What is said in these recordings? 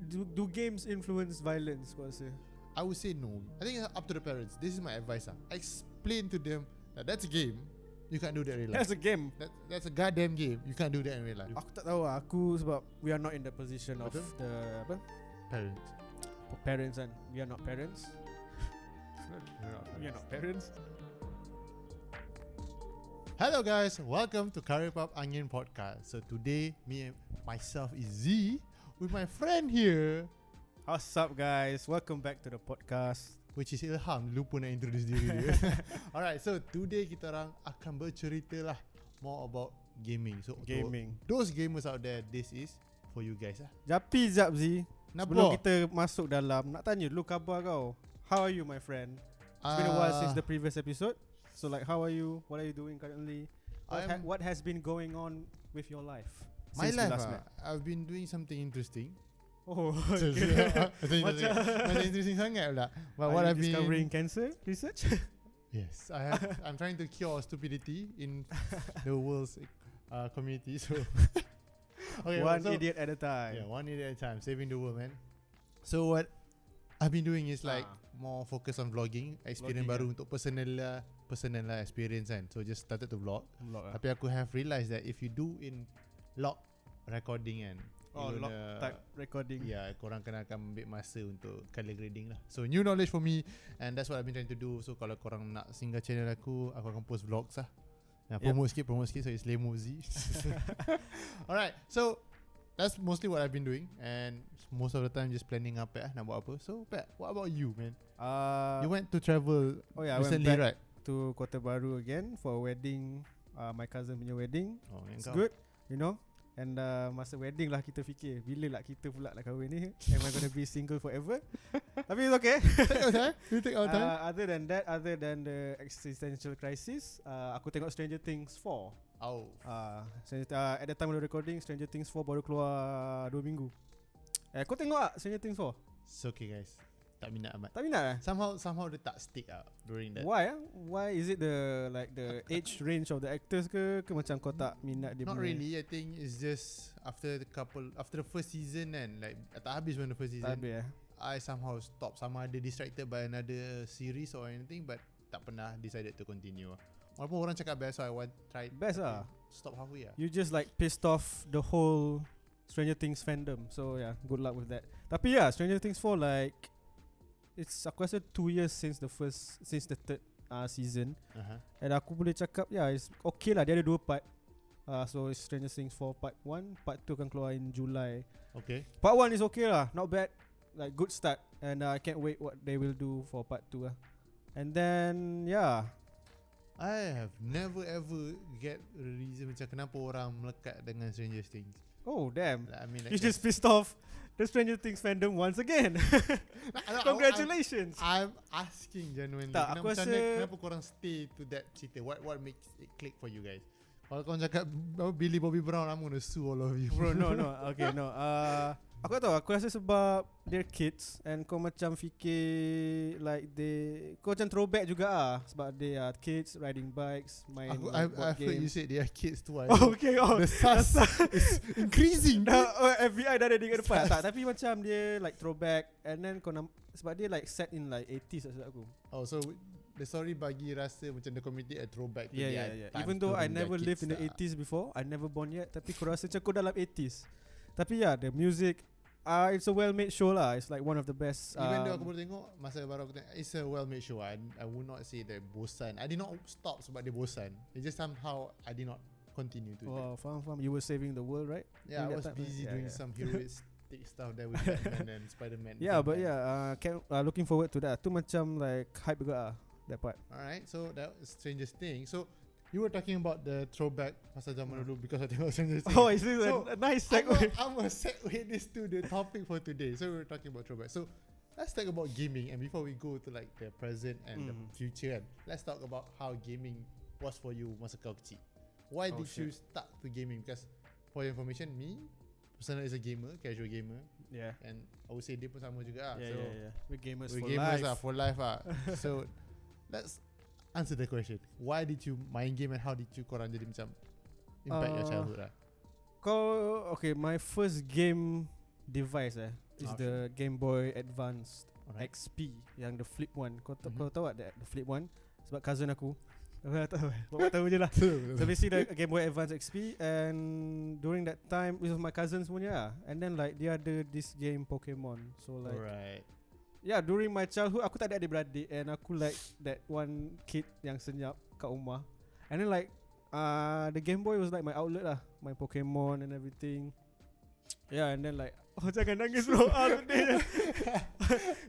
do games influence violence? Kau rasa? I would say no. I think it's up to the parents. This is my advice. Explain to them that that's a game. You can't do that in real life. That's a game. That's a goddamn game. You can't do that in real life. Aku tak tahu lah. Aku sebab we are not in the position of the Parents. Parents kan. We are not parents. We are not parents. Hello guys, welcome to Karipap Angin podcast. So today, me and myself is Z with my friend here, What's up guys? Welcome back to the podcast. which is Ilham. Lupa nak introduce diri dia. Alright, so today kita orang akan bercerita lah more about gaming. So Gaming. those gamers out there, this is for you guys lah. Japi jap Z. Kenapa? Sebelum kita masuk dalam, nak tanya dulu khabar kau. How are you my friend? It's been a while since the previous episode. So like, how are you? What are you doing currently? What has been going on with your life? My since we life last met? I've been doing something interesting. Oh, Macam interesting sangat pula. But are what you I've been discovering cancer research? Yes, I'm trying to cure stupidity in the world's community. So okay, One idiot at a time. Yeah, one idiot at a time, saving the world, man. So what I've been doing is like more focus on vlogging, experience baru untuk personal experience kan. So just started to vlog. Tapi aku have realised that if you do in log recording kan, log type recording. Yeah, korang kena akan ambil masa untuk color grading lah. So new knowledge for me, and that's what I've been trying to do. So kalau korang nak singgah channel aku akan post vlogs lah. Promote sikit, so it's Lemo Z. Alright, so that's mostly what I've been doing, and most of the time just planning apa nak buat apa. So Pat, what about you, man? You went to travel recently, I went back right? to Kota Baru again for a wedding, my cousin punya wedding. It's kau. good, you know. And masa wedding lah kita fikir, bila lah kita pula lah kahwin ni. Am I gonna be single forever? Tapi it's okay. We take our time. Other than that, other than the existential crisis, aku tengok Stranger Things 4. At the time of the recording, Stranger Things 4 baru keluar 2 minggu. Kau tengok tak Stranger Things 4? It's okay guys, tak minat amat. Tak minat lah. Somehow dia tak stick out during that. Why is it the age range of the actors ke macam kau tak minat dia? Not really. I think it's just after the first season kan, like tak habis pun the first season. Tak habis I somehow stop. Sama ada distracted by another series or anything, but tak pernah decided to continue. Walaupun orang cakap best, so I want try best lah. Stop halfway lah. You just like pissed off the whole Stranger Things fandom. So yeah, good luck with that. Tapi yeah, Stranger Things 4 like aku rasa 2 years since the third season. And aku boleh cakap it's okay lah. Dia ada 2 part. So Stranger Things 4 part 1, part 2 akan keluar in July. Okay. Part 1 is okay lah, not bad. Like good start. And I can't wait what they will do for part 2 lah. And then I have never ever get a reason macam kenapa orang melekat dengan Stranger Things. Oh damn, I mean, like you just pissed off the Stranger Things fandom once again. Congratulations. I'm asking genuinely, kenapa korang stay to that cerita? What makes it click for you guys? Kalau korang cakap Billy Bobby Brown, I'm gonna sue all of you. Bro, no. Okay, no. Aku tahu. Aku rasa sebab they're kids and kau macam fikir like kau macam throwback juga sebab they are kids riding bikes, main I've heard you say they are kids too. Okay, the sus is increasing. FBI dah ada di depan. Tak, tapi macam dia like throwback and then sebab dia like set in like 80s maksud aku. Oh, so the story bagi rasa macam the community a throwback to yeah. Even though I never lived in the 80s before, I never born yet, tapi aku rasa macam kau dalam 80s. Tapi the music, it's a well-made show lah. It's like one of the best. Even though aku baru tengok, masa baru aku tengok, it's a well-made show. I would not say that bosan. I did not stop sebab dia bosan. It's just somehow I did not continue to. Oh, faham. You were saving the world, right? Yeah, I was busy doing some heroistic stuff there with Batman and Spider-Man. Looking forward to that. Tu macam like hype juga that part. Alright, so that was Stranger Things. So you were talking about the throwback pasal zaman dulu because I tengok Stranger Things. Oh, is this a nice segue? I'm gonna segue this to the topic for today. So we were talking about throwback. So let's talk about gaming, and before we go to like the present and the future, let's talk about how gaming was for you masa kau kecil. Why did you start to gaming? Because for your information, me personally is a gamer, casual gamer. Yeah. And I would say dia pun sama juga. Yeah. We're gamers for life. So let's answer the question. Why did you main game and how did you korang jadi macam impact your childhood lah? My first game device is the Game Boy Advance XP yang the flip one. Kau tahu tak the flip one? Sebab cousin aku. Tak tahu. Bapak tahu je lah. So basically the Game Boy Advance XP, and during that time with my cousins semuanya lah. And then like dia ada this game Pokemon. So like yeah, during my childhood aku tak ada adik-beradik, and aku like that one kid yang senyap kat rumah. And then like the Game Boy was like my outlet lah, my Pokemon and everything. Yeah, and then like jangan nangis bro.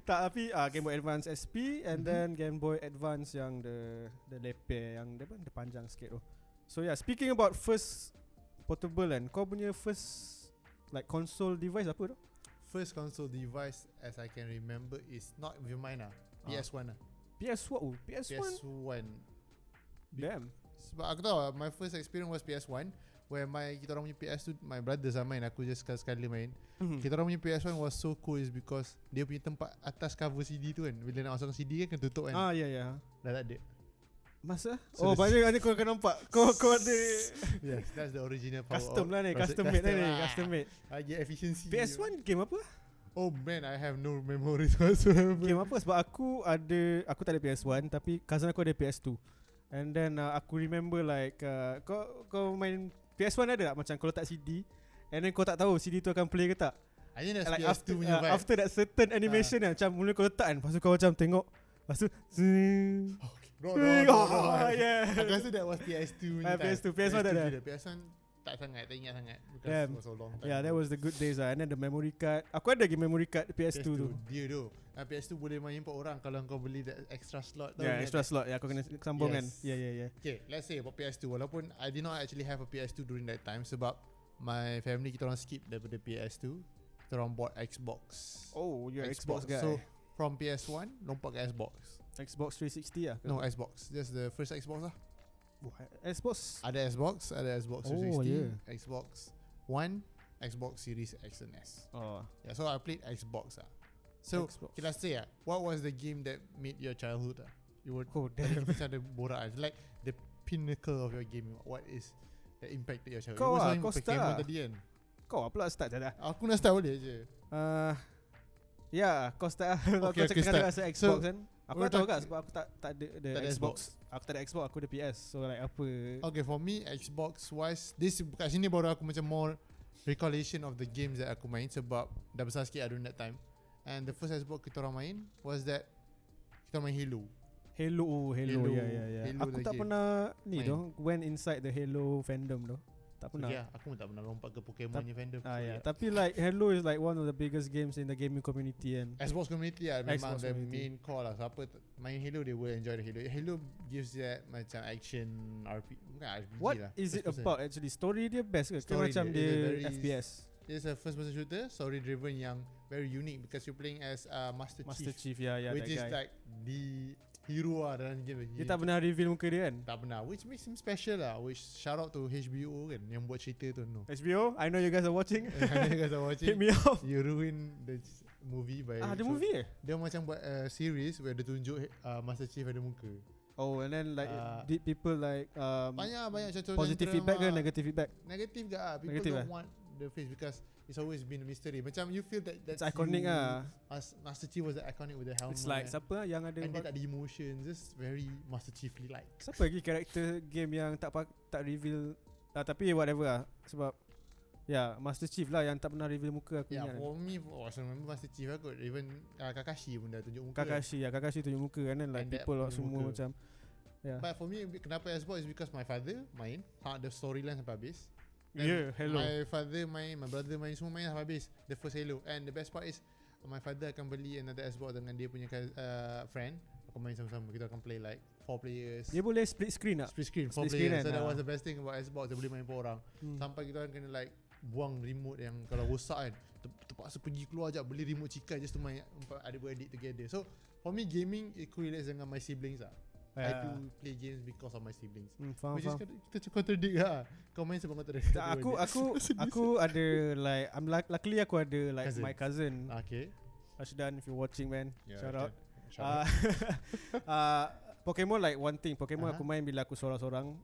Tak, tapi Game Boy Advance SP, and then Game Boy Advance yang the leper yang the panjang sikit tu. So yeah, speaking about first portable kan, kau punya first like console device apa tu? First console device as I can remember is not with mine lah. PS1 lah. PS1. PS1. Damn. Sebab aku tahu my first experience was PS1, where kita orang punya PS tu my brother main, aku just sekali main. Kita orang punya PS1 was so cool is because dia punya tempat atas cover CD tu kan, bila nak masukkan CD kan kena tutup kan. Ya. Dah tak ada. Masa? So banyak kau akan nampak. Kau ada. Yes, that's the original power. Custom lah ni, custom made lah ni, custom made. Lagi efficiency. PS1 game apa? Oh man, I have no memories whatsoever. Game apa? Sebab aku tak ada PS1, tapi cousin aku ada PS2. And then aku remember like kau main PS1 ada tak macam kalau letak CD, and then kau tak tahu CD tu akan play ke tak? I think that's like PS2 punya vibe. After that certain animation macam mula kau letak kan, lepas tu kau macam tengok, lepas tu Bro, yeah. Aku rasa that was PS2 punya time. PS1 tak ada. PS1 tak ingat sangat because it was so long time. Yeah, that was the good days lah. And then the memory card, aku ada memory card PS2 tu. Dia tu PS2 boleh main 4 orang kalau kau beli that extra slot. Yeah, extra slot. Yeah, kau kena sambung kan. Yeah. Okay, let's say about PS2. Walaupun I did not actually have a PS2 during that time, sebab my family kita orang skip daripada PS2. Kita orang bought Xbox. Oh, you're Xbox guy. So from PS1 lompat ke Xbox. Xbox 360 lah? No, Xbox. Just the first Xbox lah. Xbox? Ada Xbox 360, yeah. Xbox One, Xbox Series X and S. Yeah, so I played Xbox lah. So Xbox. Let's say what was the game that made your childhood You were damn. Macam ada borak like the pinnacle of your game. What is the impact that your childhood? Kau kau start tadi kan. Kau pula start dah. Aku nak start boleh je. Kau start. Okay, kau cakap rasa Xbox kan. Aku We're tahu kan sebab aku tak ada Xbox. Aku tak ada Xbox, aku ada PS. So like apa? Okay, for me Xbox wise, this kat sini baru aku macam more recollection of the games that aku main, sebab dah besar sikit during that time. And the first Xbox kita orang main was that kita main Halo. Halo. Yeah. Halo aku tak game. pernah ni Main. doh went inside the Halo fandom doh. Tak pernah. Okay, aku pun tak pernah lompat ke Pokemon punya fandom. Tapi like Halo is like one of the biggest games in the gaming community and Xbox community memang Xbox the community. main core lah. Siapa main Halo they will enjoy the Halo. Halo gives that macam action bukan RPG what lah. is it First person. about actually? Story dia best ke? Story Macam dia dia very FPS. It's a first person shooter, story driven yang very unique because you're playing as Master Chief, Yeah, which that is guy. like the hero dalam game. Dia tak pernah reveal muka dia kan? Tak pernah, which makes him special lah. Which shout out to HBO kan yang buat cerita tu. No, HBO, I know you guys are watching. I know you guys are watching. Hit me up. You ruin the movie by The movie dia macam buat series where dia tunjuk Master Chief ada muka. Oh, and then like did people like banyak macam positive feedback ke negative feedback? Negative ke people Negative don't want the face because it's always been a mystery. Macam you feel that that's It's iconic you, ah. Master Chief was the iconic with the helmet. It's like siapa yang ada and dia tak ada emotion, just very Master Chiefly like. Siapa lagi karakter game yang tak reveal tapi whatever lah. Sebab Master Chief lah yang tak pernah reveal muka aku ingat. For me, I remember Master Chief aku. Even Kakashi pun dah tunjuk muka. Kakashi tunjuk muka kan, like And people semua muka. macam But for me, kenapa Xbox is because my father main the storyline sampai habis. Hello. My father main, my brother main, semua main sampai habis the first Halo. And the best part is my father akan beli another Xbox dengan dia punya friend. Aku main sama-sama. Kita akan play like 4 players. Dia boleh split screen tak? Split screen 4 Split players. screen So kan? that was the best thing about Xbox. Dia boleh main 4 orang. Sampai kita orang kena like buang remote yang kalau rosak kan, terpaksa pergi keluar je beli remote cikai just to main adik-beradik together. So for me gaming it correlates dengan my siblings lah. I do play games because of my siblings. Faham. Which is kita contradict lah. Kau main sebab kau tak ada. Aku ada like luckily aku ada like Cousin. my cousin. Okay. Ashdan, if you're watching man, shout out. Shout out. Pokemon like one thing. Pokemon aku main bila aku seorang-seorang.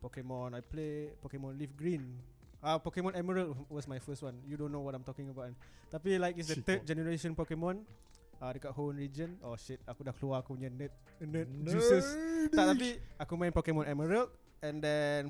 Pokemon I play Pokemon Leaf Green. Pokemon Emerald was my first one. You don't know what I'm talking about kan. Tapi like it's the third generation Pokemon dekat home region. Oh shit, aku dah keluar aku punya nerd juices. Tak, tapi aku main Pokemon Emerald, and then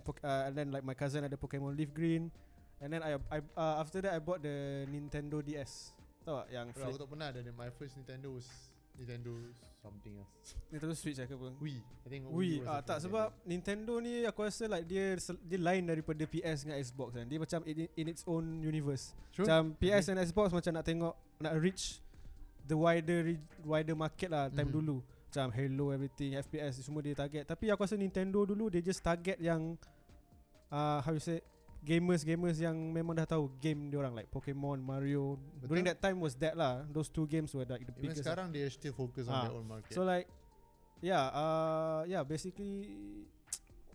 like my cousin ada Pokemon Leaf Green, and then I after that I bought the Nintendo DS. Tahu tak yang Bro, aku tak pernah ada. My first Nintendo was Nintendo something else. Nintendo Switch ke apa? Wii. I think Wii. was the Tak, first sebab Nintendo ni aku rasa like dia lain daripada PS dengan Xbox kan. Dia macam in its own universe. True. Macam PS and Xbox macam nak tengok, nak reach the wider market lah time dulu. Macam Halo, everything, FPS semua dia target. Tapi aku rasa Nintendo dulu dia just target yang how you say, gamers yang memang dah tahu game dia orang, like Pokemon, Mario. Betul. During that time was that lah. Those two games were like the Even biggest. sekarang they still focus on their own market. So like basically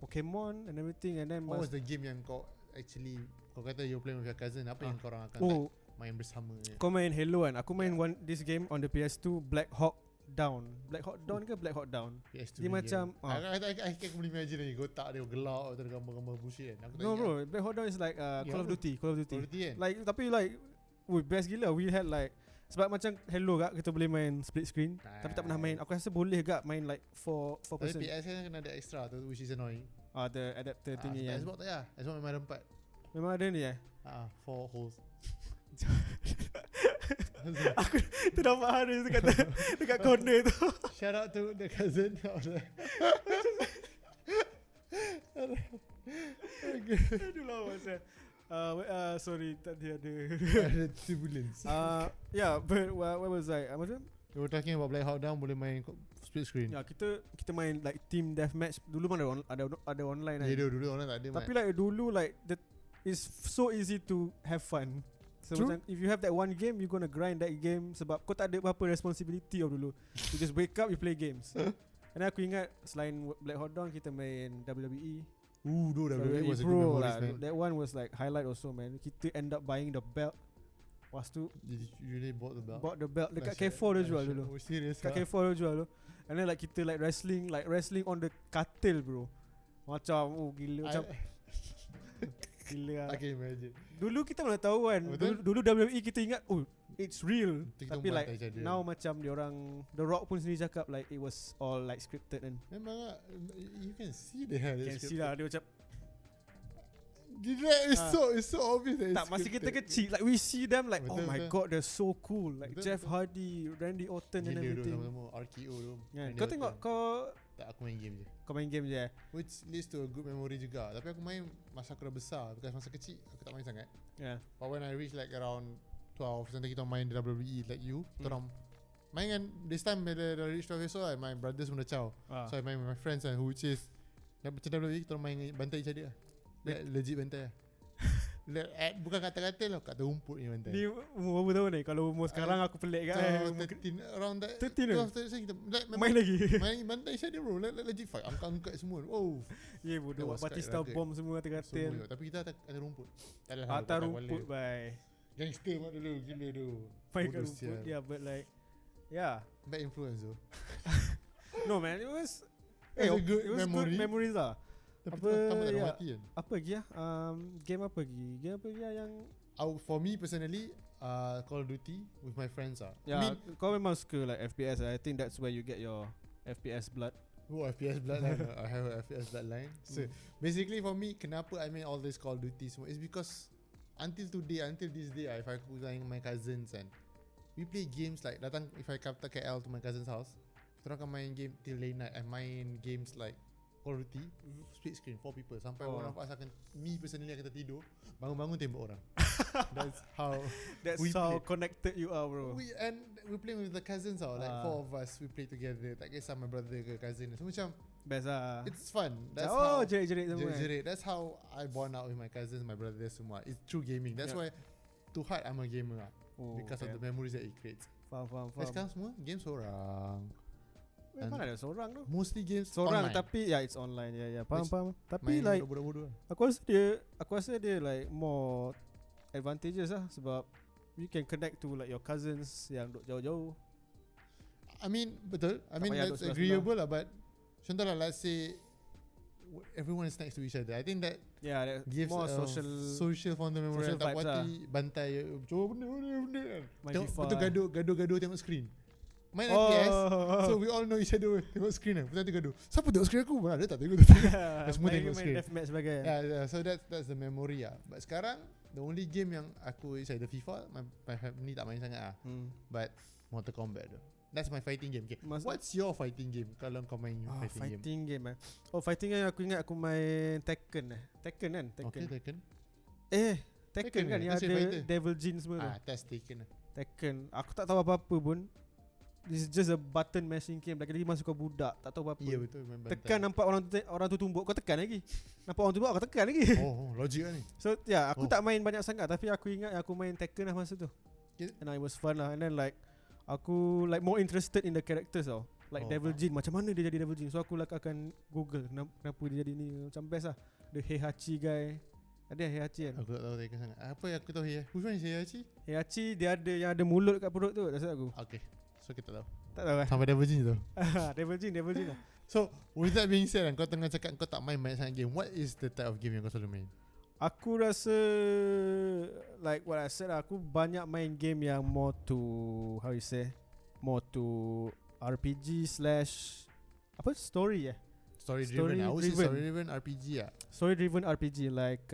Pokemon and everything, and then what was the game yang kau actually kau kata you play with your cousin? Apa yang korang akan main bersama? Kau main Halo kan? Aku main this game on the PS2, Black Hawk Down ke Black Hawk Down? PS2 dia macam I can boleh imagine lagi gotak dia gelap atau gambar-gambar bullshit kan. Aku tak no ingat. bro, Black Hawk Down is like Call of Duty Call of Duty kan? like, tapi like best gila. We had like, sebab macam Halo kak, kita boleh main split screen. Tapi tak pernah main. Aku rasa boleh kak main like 4 Tapi person. PS kan kena ada extra tu, which is annoying. The adapter thingy kan. Xbox tak ya. Xbox memang ada 4. Memang ada ni 4 holes. Aku ternampak Haris dekat corner tu. Shout out to the cousin. Aduh lama saya. Sorry, tadi ada turbulence. Yeah, but where was I? Macam we were talking about Black Hawk Down boleh main split screen. ya, kita main like team deathmatch. Dulu mana ada online kan. Dulu online tak ada. Tapi like dulu like it's so easy to have fun. So macam, if you have that one game, you gonna grind that game sebab kau tak ada apa-apa responsibility dulu. You just wake up, you play games. And aku ingat selain Black Hawk Down, kita main WWE. WWE was a good Pro memories, lah. man. That one was like highlight also, man. Kita end up buying the belt. Lepas tu Did you really bought the belt? bought the belt dekat K4 dia jual dulu. Oh, serious? Kat K4 dia jual dulu. And then like kita like wrestling on the katil bro. Macam gila macam gila. I can imagine. Dulu kita mana tahu kan. Dulu WWE kita ingat it's real. Tapi like now macam diorang The Rock pun sendiri cakap like it was all like scripted kan. Memang lah, you can see the hell. You can see lah dia macam gila, it's so obvious that it's tak, masa kita scripted. kecil like we see them like Betul, oh my betul. god, they're so cool, like Betul, Jeff betul. Hardy, Randy Orton and Gila everything. sama-sama RKO tu. Yeah. Randy Kau tengok Orton. Tak, aku main game je. kau main game je. Which leads to a good memory juga. Tapi aku main masa aku dah besar. Because masa kecil aku tak main sangat. Yeah. But when I reach like around 12, nanti kita main WWE like you, kita orang main kan. This time bila dah reach 12 years old, my brothers pun dah caw. So I main with my friends and which is macam WWE, kita orang main bantai each other lah. Legit bantai lah. Bukan kata-kata lah, kat rumput ni bantai. Ni umur berapa tahun ni? Kalau umur sekarang aku pelik kan. 13, around that 13 kita like, main lagi. main bantai each other bro, legit fight, angkat-angkat semua. Oh, Ya bodoh, That was Batista quite bomb semua atas katil. semua. Tapi kita ada rumput. Atas rumput bye. Gangster mak dulu, gila tu. Main kat Bodoh rumput. sial. Yeah, but like yeah. Bad influence tu. No man, it was It was a good it was memory. good memories lah. Tapi Apa, tambah tak ada ya. mati kan. Apa lagi ya? Game apa lagi yang For me personally, Call of Duty with my friends lah. ya, I mean, kau memang suka like FPS. I think that's where you get your FPS blood. FPS bloodline. I have a FPS bloodline. So basically for me, kenapa I main all this Call of Duty semua is because until this day, if I go with my cousins and we play games like datang, if I come to KL to my cousin's house, kita orang akan main game till late night and main games like Call of Duty split screen 4 people sampai one of us akan, me personally akan tertidur, bangun-bangun tembak orang. That's how Connected you are bro. we play with the cousins like 4 of us, we play together, tak kisah my brother ke cousin. So macam Best lah. it's fun. That's jerit-jerit semua. jerit. That's how I bond out with my cousins, my brothers semua. It's through gaming. That's why to heart I'm a gamer lah. Because of the memories that it creates. Faham. Sekarang semua game seorang. Mana ada seorang tu? Mostly games Seorang online. tapi it's online. Ya, faham. Tapi Main like bodoh-bodoh lah. aku rasa dia like more advantages lah sebab you can connect to like your cousins yang duduk jauh-jauh. I mean betul. I mean payah that's duduk agreeable lah, but contohlah let's say everyone is next to each other. I think that Yeah, gives more social fundamental social tak vibes party bantai cuba benda kan. Main Tengok, FIFA. betul gaduh tengok screen. Main Oh. FPS. So we all know each other tengok screen kan. Betul gaduh. Siapa tengok screen aku? Mana ada tak tengok. Semua tengok screen. Deathmatch sebagai. Yeah, so that's the memory lah. But sekarang the only game yang aku saya the FIFA, my family tak main sangat lah. But Mortal Kombat tu. That's my fighting game. Okay. What's your fighting game? Kalau kau main fighting game. Fighting game aku ingat aku main Tekken kan? Okay, Tekken. Tekken kan yang ada Devil Jin semua tu. That's Tekken. Tekken. Aku tak tahu apa-apa pun. This is just a button mashing game. Lagi-lagi masuk kau budak, tak tahu apa-apa. Ya betul, memang. Tekan nampak orang tu tumbuk, kau tekan lagi. Nampak orang tumbuk, kau tekan lagi. Oh, logik lah ni. So aku tak main banyak sangat, tapi aku ingat aku main Tekken lah masa tu. And it was fun lah. And then like aku like more interested in the characters tau. Like Devil Jin, macam mana dia jadi Devil Jin. So aku akan Google kenapa dia jadi ni. Macam best lah. The Heihachi guy. Ada Heihachi kan? Aku tak tahu Tekken sangat. Apa yang aku tahu Which one is Heihachi? Heihachi dia ada yang ada mulut kat perut tu. Rasa aku. Okay, so kita tahu. Tak tahu kan? Sampai Devil Jin tu. Devil Jin lah. So with that being said, kau tengah cakap kau tak main banyak sangat game. What is the type of game yang kau selalu main? Aku rasa like what I said, aku banyak main game yang more to more to RPG / apa story Story driven. I would say story driven RPG lah. Story driven RPG like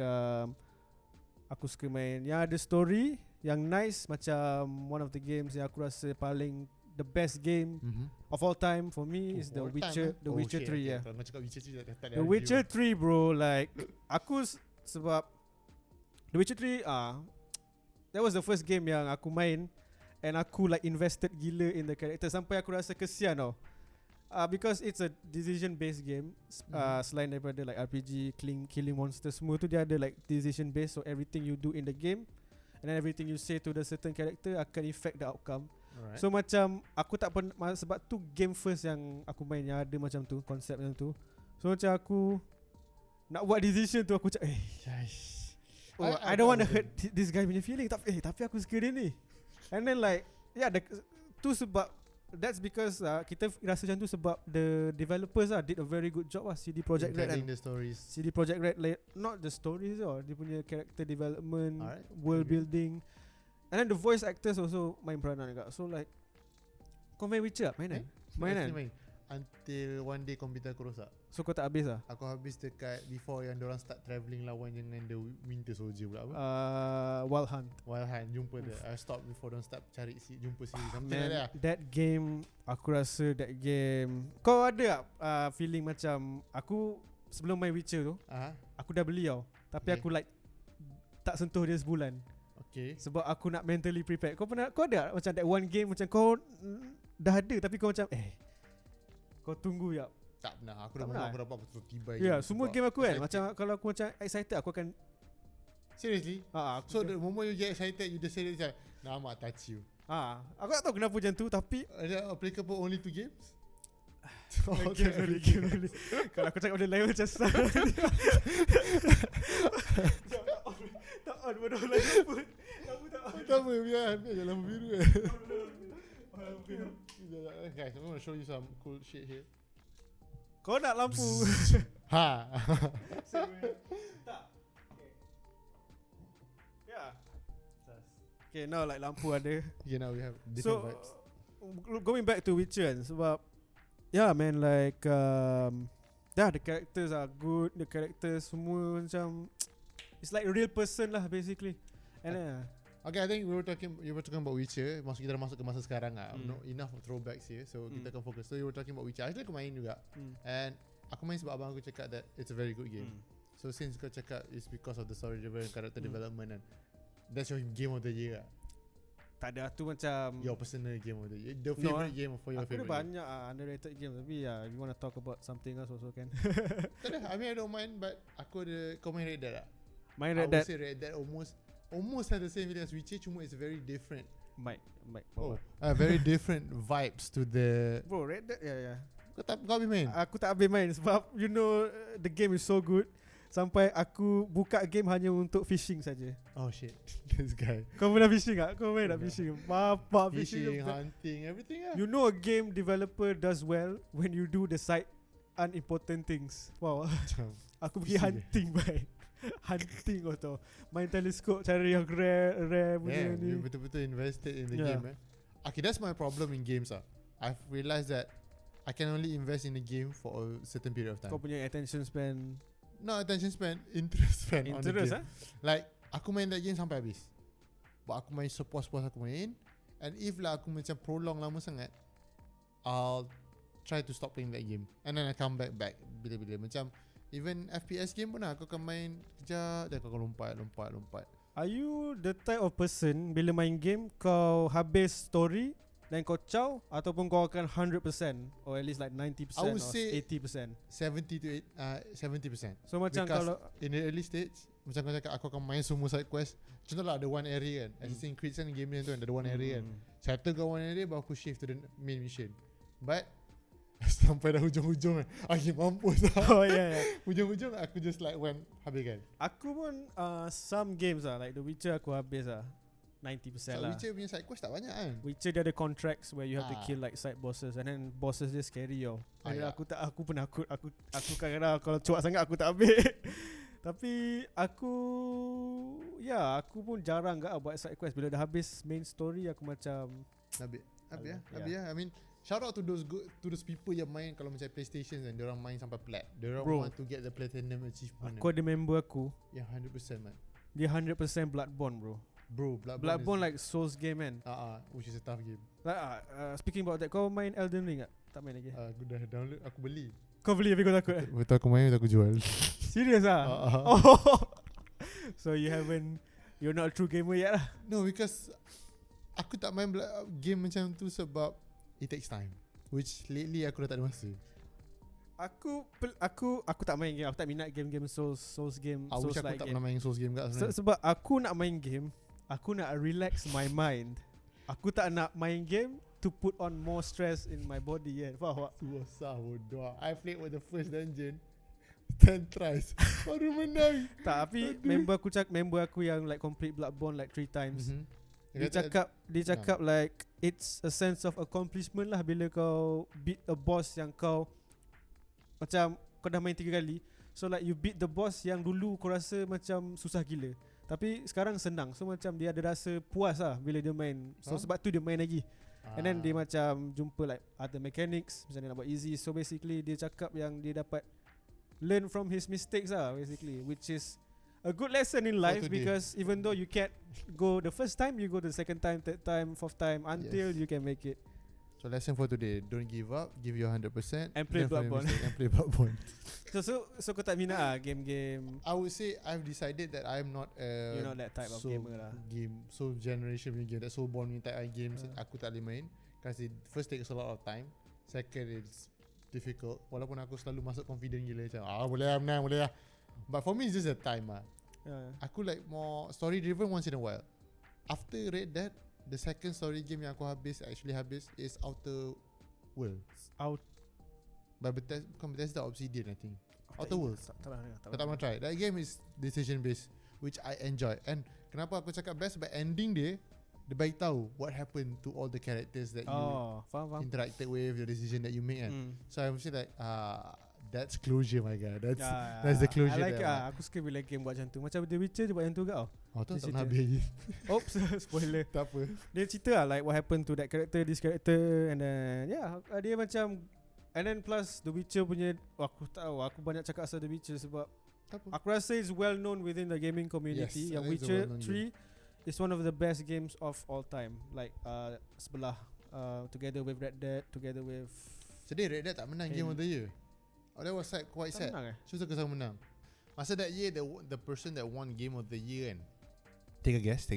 aku suka main yang ada story yang nice, macam one of the games yang aku rasa paling the best game of all time for me is The Witcher. The Witcher 3 Kalau cakap Witcher 3 The Witcher 3 bro, like aku sebab The Witcher 3 that was the first game yang aku main and aku like invested gila in the character sampai aku rasa kesian tau. Because it's a decision based game. Selain daripada like RPG, killing monsters semua tu, dia ada like decision based, so everything you do in the game and then everything you say to the certain character akan affect the outcome. Alright. So macam aku tak pernah, sebab tu game first yang aku main yang ada macam tu, konsep macam tu. So macam aku nak buat decision tu, aku macam I don't want to hurt this guy punya feeling, tapi aku suka dia ni. And then like tu sebab that's because kita rasa macam tu sebab the developers did a very good job CD Projekt Red kan. The stories. CD Projekt Red not the stories dia punya character development, world building, and then the voice actors also main peranan juga. So like kau main Witcher main kan? Until one day komputer aku rosak. So kau tak habis lah? Aku habis dekat before yang diorang start travelling lawan dengan the Winter Soldier pula apa? Wild Hunt jumpa dia. I stop before diorang start cari jumpa something like that. That game, aku rasa that game, kau ada feeling macam aku sebelum main Witcher tu, aku dah beli tau, tapi aku like tak sentuh dia sebulan. Okay. Sebab aku nak mentally prepared. Kau ada macam that one game macam kau dah ada tapi kau macam kau tunggu ya. Tak pernah. Aku dah berapa betul tiba. Ya, semua game aku kan macam kalau aku macam excited aku akan. Seriously? So the moment you get excited, you just say it macam nama touch you. Aku tak tahu kenapa macam tu, tapi applicable only to games? Game. Kalau aku cakap benda lain macam salah. Tak on bodoh lagi pun. Tak apa, biar lampu biru Guys, I'm going to show you some cool shit here. Kau nak lampu? Tak. Okay, now like lampu ada. Okay, now we have different vibes. Going back to Witcher sebab man, like the characters are good. The characters semua macam it's like a real person lah basically. And okay, I think you were talking about Witcher. Kita dah masuk ke masa sekarang lah. Enough of throwbacks here. So kita akan fokus. So you were talking about Witcher. Actually aku main juga. And aku main sebab abang aku cakap that it's a very good game. So since kau cakap it's because of the story driven character development, and that's your game of the year lah. Tak ada tu macam your personal game of the year. The favorite game for your favorite. Aku ada banyak underrated game, tapi if you want to talk about something else also can. Tak ada. I mean I don't mind, but aku ada, kau main Red Dead lah. Main Red Dead. I would say Red Dead almost has the same feeling as Witcher, cuma it's very different. Mic. Very different vibes to the. Bro, Red Dead, Kau habis main? Aku tak habis main sebab the game is so good sampai aku buka game hanya untuk fishing saja. Oh shit, this guy. Kau pernah fishing tak? Kau main tak fishing? Fishing, hunting, everything lah. You know a game developer does well when you do the side unimportant things. Wow. Macam Aku pergi pusing hunting baik. Hunting kau tahu. Main teleskop cari yang rare punya ni. you betul-betul invested in the Yeah. game. Okay, that's my problem in games. I've realised that I can only invest in a game for a certain period of time. Kau punya attention span. Not attention span, interest span on the Interest game. Like aku main that game sampai habis. But aku main sepuas-puas aku main. And if lah aku macam prolong lama sangat, I'll try to stop playing that game. And then I come back bila-bila. Macam even FPS game pun lah, aku akan main kejap, dan aku akan lompat. Are you the type of person bila main game kau habis story dan kau caw, ataupun kau akan 100% or at least like 90% I would or say 80%? 70%. So macam Because kalau in the early stage, macam kau cakap, aku akan main semua side quest. Contoh lah ada one area kan, Assassin's Creed kan game ni tu ada one area kan. Settle kau one area, baru aku shift to the main mission. But sampai dah hujung-hujung kan, okay mampus lah. oh yeah. Hujung-hujung aku just like went habis kan. Aku pun some games lah, like The Witcher aku habis lah 90% So lah. Witcher punya side quest tak banyak kan. Witcher dia ada contracts where you have to kill like side bosses, and then bosses dia scary yo. And Ya. aku penakut. Aku kadang-kadang kalau cuak sangat aku tak ambil. Tapi aku pun jarang gak buat side quest. Bila dah habis main story aku macam Habis Yeah. ya. I mean shout out to those people yang main kalau macam PlayStation kan, diorang main sampai plat. Diorang Bro, want to get the platinum achievement. aku ada member aku, yang 100% man. dia 100% Bloodborne bro. Bloodborne like Souls game kan. Which is a tough game. Like, speaking about that, kau main Elden Ring tak? Tak main lagi. Aku dah download, aku beli. Kau beli tapi kau takut Betul aku main, betul aku jual. Serious ah? Oh. So you're not a true gamer yet lah. No, because aku tak main game macam tu sebab it takes time, which lately aku dah tak ada masa. Aku tak main game. Aku tak minat game Souls game. I wish aku tak pernah main Souls game kat sebenarnya. Sebab aku nak main game, aku nak relax my mind. Aku tak nak main game to put on more stress in my body kan. Faham tak? Susah bodoh. I played with the first dungeon 10 tries baru menang. Tak, tapi member aku yang like complete Bloodborne like 3 times. Dia cakap like it's a sense of accomplishment lah bila kau beat a boss yang kau macam kau dah main 3 kali. So like you beat the boss yang dulu kau rasa macam susah gila, tapi sekarang senang. So macam dia ada rasa puas lah bila dia main. So sebab tu dia main lagi. And then dia macam jumpa like other mechanics, macam dia nak buat easy. So basically dia cakap yang dia dapat learn from his mistakes lah basically, which is a good lesson in life, because even though you can't go the first time, you go the second time, third time, fourth time until you can make it. So lesson for today, don't give up, give your 100% And play Bloodborne. And play Bloodborne. So kau tak minat lah game-game. I would say I've decided that I'm not You're not that type of gamer lah. So generation punya game, that soul born type of games aku tak boleh main, because it first takes a lot of time. Second, it's difficult. Walaupun aku selalu masuk confident gila macam boleh lah menang, boleh lah. But for me it's just a time lah. Aku like more story driven once in a while. After Red Dead, the second story game yang aku habis is Outer Worlds. But Bethesda Obsidian I think. Outer Worlds. Tak pernah try. That game is decision based, which I enjoy. And kenapa aku cakap best, sebab ending dia bagi tahu what happened to all the characters that you interacted with, the decision that you make kan. So I would say like that's closure my guy. That's the closure. I like aku suka bila game buat macam tu. Macam The Witcher je buat macam tu kau. Tu tak pernah habis. Oops, spoiler. Tak apa. Dia cerita lah like what happened to that character, this character, and then dia macam, and then plus The Witcher punya, aku tahu aku banyak cakap pasal The Witcher sebab aku rasa it's well known within the gaming community. Yang Witcher 3 is one of the best games of all time. Like sebelah together with Red Dead, together with Sedih Red Dead tak menang Game of the Year. That was quite sad. Susah ke sama menang. Masa that year the person that won Game of the Year kan, Take a guess.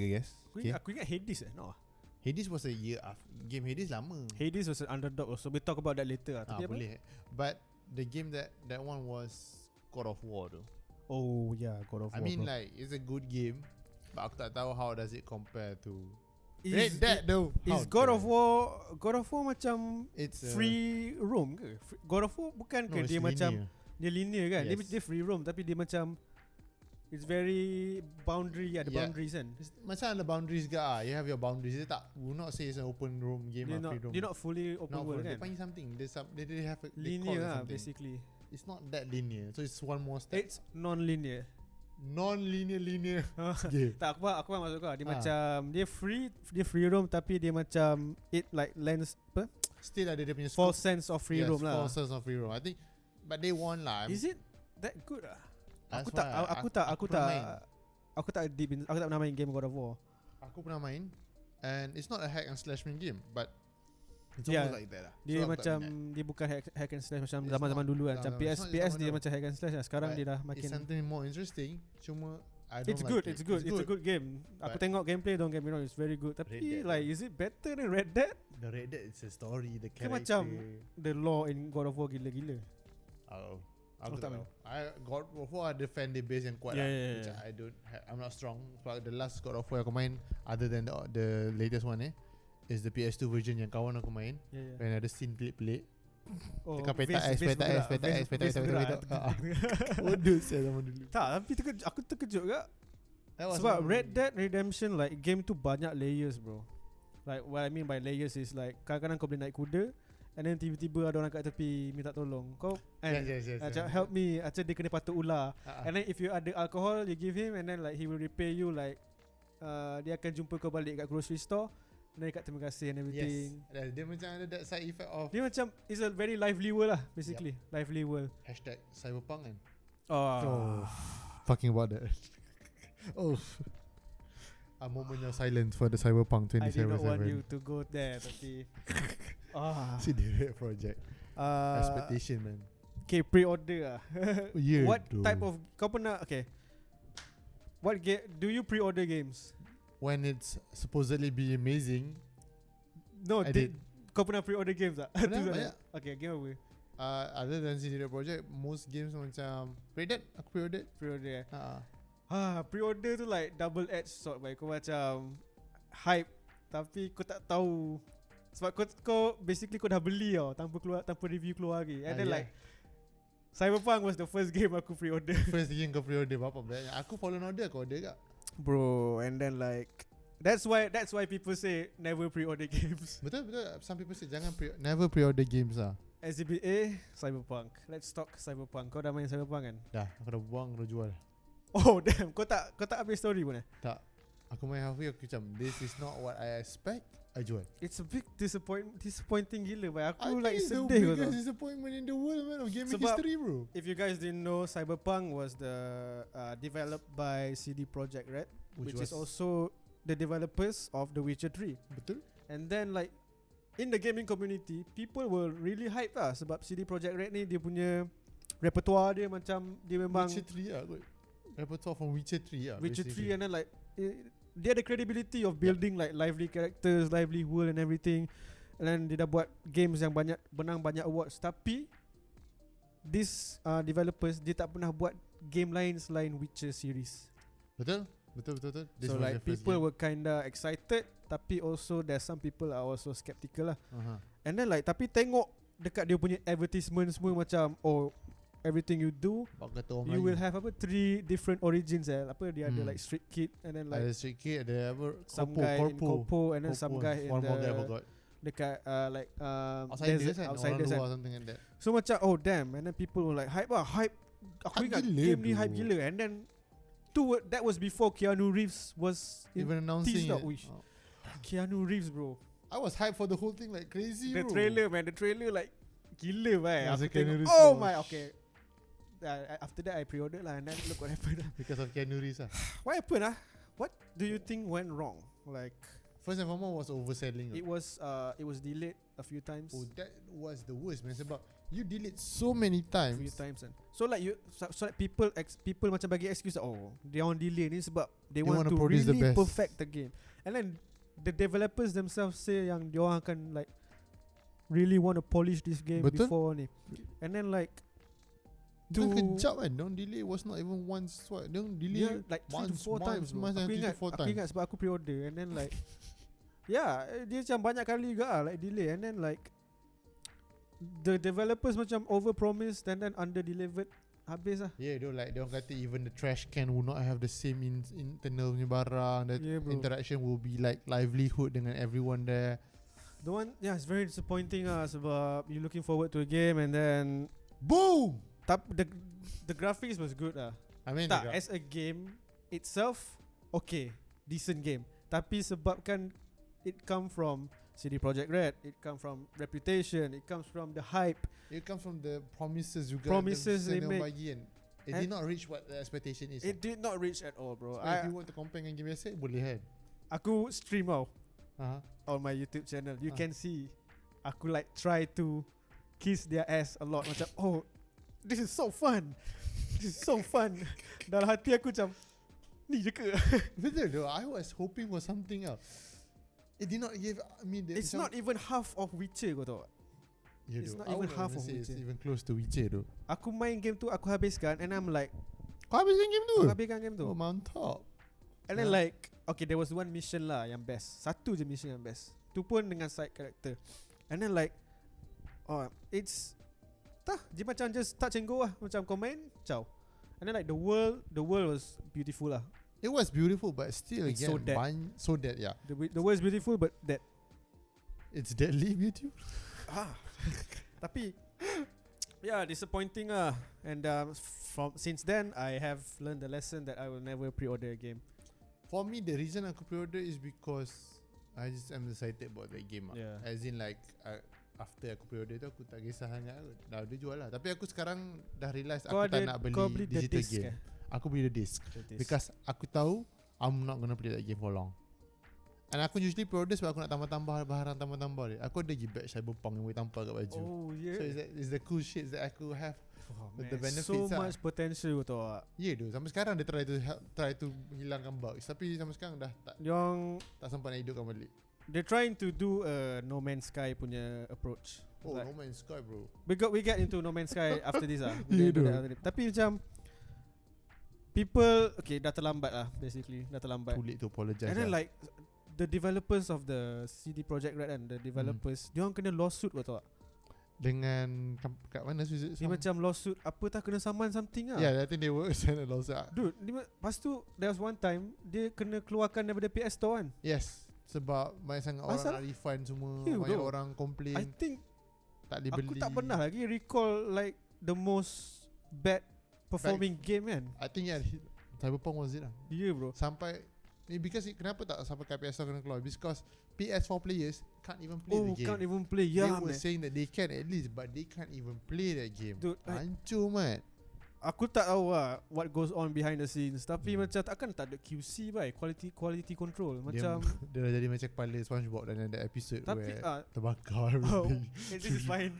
Aku ingat Hades no. Hades was a year after. Game Hades lama. Hades was an underdog also. We'll talk about that later lah. Tapi boleh. But the game that one was God of War though. Oh yeah, God of War. I mean like it's a good game, but aku tak tahu how does it compare to Red Dead though. Is God of War macam it's free roam ke? God of War bukan ke dia linear. macam dia linear kan? Yes. Dia free roam tapi dia macam It's very boundary, the Yeah. boundaries kan. Macam ada boundaries ke you have your boundaries. Dia tak, will not say it's an open room game or free room. They're not fully open Not world full. They kan. panggil something. They have a, they call Linear it lah something. basically. It's not that linear. So it's one more step. It's non-linear. Non-linear game. Tak, aku faham maksud kau. Dia macam dia free roam tapi dia macam it like lens apa? Still ada dia punya False sense of free roam lah. False sense of free roam. I think, but they won lah. Is it that good ah? That's Aku tak deep in, aku tak pernah main game God of War. Aku pernah main, and it's not a hack and slash main game, but it's Yeah. almost like that lah. Dia So, aku tak macam minat. dia bukan hack and slash macam It's zaman-zaman not. dulu kan. Macam It's not PS zaman dia dulu. macam hack and slash lah. Sekarang But dia dah it's makin something more interesting. Cuma I don't It's like good, it. it's good. It's a good game. Aku But- tengok gameplay, don't get me wrong, it's very good. Red Tapi Dead like is it better than Red Dead? The Red Dead, it's a story, the Kan character. macam the law in God of War gila-gila. Oh, Aku aku tak tak tahu. God of War ada fan base yang kuat Yeah, lah. yeah, Which yeah. I don't I'm not strong. But the last God of War aku main, other than the latest one is the PS2 version yang kawan aku main. Yeah, yeah. And ada scene pelik-pelik. Oh, Tekan petak Vase ais, petak ais, bergerak, petak ais, Vase petak ais, bergerak. petak ais. Bodoh saya zaman dulu. Tak, tapi aku terkejut gak. That was Sebab one- Red Dead Redemption like game tu banyak layers bro. Like what I mean by layers is like kadang-kadang kau boleh naik kuda and then tiba-tiba ada orang kat tepi minta tolong. Kau Yes. macam help me, macam dia kena patuk ular. Ah, ah. And then if you ada alcohol you give him and then like he will repay you like dia akan jumpa kau balik kat grocery store and then kat terima kasih and everything. Yes. Dia macam ada that side effect of Dia macam it's a very lively world lah basically. Lively world. #Cyberpunk kan. Oh. Fucking about that. Oh. A moment of silence for the Cyberpunk I did not want 2077. you to go there tapi See the Red Project. Expectation man. Okay, pre-order lah. Yeah, What though. type of kau pernah what game do you pre-order games? When it's supposedly be amazing, No, I did. kau pernah pre-order games tak? Pernah, Tu tak? banyak. Okay, game apa? other than CD Red Project, most games macam Red Dead aku pre-ordered. Pre-order Ah, pre-order tu like double edged sword boy. Kau macam hype tapi kau tak tahu sebab kau basically kau dah beli tau tanpa review keluar lagi. And then yeah. like Cyberpunk was the first game aku pre-order. First game kau pre-order berapa banyak? Aku Fallen Order kau order tak? Bro, and then like that's why people say never pre-order games. Betul. Some people say jangan never pre-order games lah. Exhibit A, Cyberpunk. Let's talk Cyberpunk. Kau dah main Cyberpunk kan? Dah, aku dah buang, dah jual. Oh damn, kau tak update story pun eh? Tak. Aku main halfway aku macam this is not what I expect. I jual. It's a big disappointing gila boy. Aku I think like it's the sedih kau tahu. biggest disappointment in the world man of gaming Sebab- history bro. If you guys didn't know, Cyberpunk was the developed by CD Projekt Red, which is also the developers of The Witcher 3. Betul. And then like in the gaming community, people were really hyped lah sebab CD Projekt Red ni dia punya repertoire dia macam dia memang Witcher 3 lah kot. Repertoire from Witcher 3 lah. Witcher 3 basically. and then like dia ada credibility of building like lively characters, lively world and everything. And then dia dah buat games yang menang banyak awards. Tapi these developers dia tak pernah buat game lain selain Witcher series. Betul. This So was like the first people game. were kinda excited, tapi also there's some people are also skeptical lah. Uh-huh. And then like tapi tengok dekat dia punya advertisement semua macam everything you do Pak kata orang you will Melayu. have 3 different origins apa dia ada Hmm. like street kid and then like Ada sikit ada apa some Corpo, guy in Corpo. Kopo and then some Corpo. guy in One more guy I the forgot. dekat like Outsiders desert, kan. outsiders Orang kan. luar something like that. So macam damn, and then people were like hype aku Hype ingat gila, game ni bro. hype gila. And then that was before Keanu Reeves was Even announcing teased out. it. Wish. Keanu Reeves bro, I was hyped for the whole thing like crazy the bro. trailer like gila man. Masa Aku Keanu tengok, Reeves oh launch. my okay. After that I pre-ordered lah and then look what happened. Because of Keanu Reeves lah. What happened What do you think went wrong? Like First and foremost was overselling. it was delayed a few times. Oh, that was the worst man. Sebab you delayed so many times. Few times kan. So like so like people macam bagi excuse they on delay ni sebab they want wanna to produce the really best. perfect the game. And then the developers themselves say yang diorang akan like really want to polish this game Betul. before ni. And then like Bukan kejap kan. Don't delay was not even once. Don't delay like 3 to 4 times bro. months and 3 to 4 Aku times. ingat sebab aku pre-order and then like dia macam banyak kali juga like delay and then like the developers macam over promised and then under delivered habis lah. Yeah, like dia orang kata even the trash can will not have the same internal punya barang. The interaction will be like livelihood dengan everyone there. The one, it's very disappointing lah sebab you looking forward to a game and then boom. The graphics was good lah. I mean, as a game itself, okay, decent game. Tapi sebabkan it come from CD Projekt Red, it come from reputation, it comes from the hype, it comes from the promises juga. Promises they make. It did not reach what the expectation is. It did not reach at all, bro. So if you want to compare dengan game biasa, boleh kan? Aku stream on my YouTube channel. You can see aku like try to kiss their ass a lot. Macam this is so fun. This is so fun. Dalam hati aku macam ni je ke? Betul though. I was hoping for something else. It did not give me the. It's not even half of Witcher, kau tahu. Yeah, it's not even half of Witcher. It's even close to Witcher though. Aku main game tu, aku habiskan and I'm like, kau habiskan game tu? Aku habiskan game tu. Oh, mantap. And then like, okay, there was one mission lah yang best. Satu je mission yang best. Tu pun dengan side character. And then like, it's dia macam just touch and go lah. Macam kau main, ciao. And then like the world was beautiful lah. It was beautiful, but still it's again, so dead. Yeah. The world is beautiful, but dead. It's deadly beautiful. Tapi disappointing lah. And since then I have learned the lesson that I will never pre-order a game. For me, the reason aku pre-order is because I just am excited about that game. As in like after aku pre-order tu, aku tak kisah sangat. Dah dia jual lah. Tapi aku sekarang dah realise aku tak nak beli digital game. Aku beli the disc because aku tahu I'm not gonna play that game for long. And aku usually pre-order sebab aku nak tambah-tambah barang tambah-tambah dia. Aku ada lagi batch Cyberpunk yang boleh tampal kat baju. So it's the cool shit that aku have. With the benefits so much potential tu. Tu sampai sekarang dia try to menghilangkan bugs, tapi sampai sekarang dah tak sempat nak hidupkan balik. They're trying to do a No Man's Sky punya approach. Like, No Man's Sky bro. We get into No Man's Sky after this lah. Tapi macam people dah terlambat lah. Basically dah terlambat. Too late to apologize. And then like the developers of the CD Projekt Red and the developers, dia orang kena lawsuit kau tahu tak? Dengan kat mana dia macam lawsuit apa tak kena saman something lah. Yeah, I think they were send a lawsuit. Dude, lepas tu there was one time dia kena keluarkan daripada PS Store kan. Yes, sebab banyak sangat orang nak refund semua. Banyak orang complain. I think tak dibeli. Aku tak pernah lagi recall like the most bad performing game kan. I think Cyberpunk was it lah. Yeah bro. Sampai because kenapa tak sampai kat PS Store kena keluar? Because PS4 players can't even play the game. Can't even play. They were saying that they can at least, but they can't even play that game. Dude, hancur mat. Aku tak tahu lah what goes on behind the scenes. Tapi macam takkan tak ada QC bai, quality control. Macam dia dah jadi macam kepala SpongeBob dan ada episode tapi, where terbakar everything. This is fine.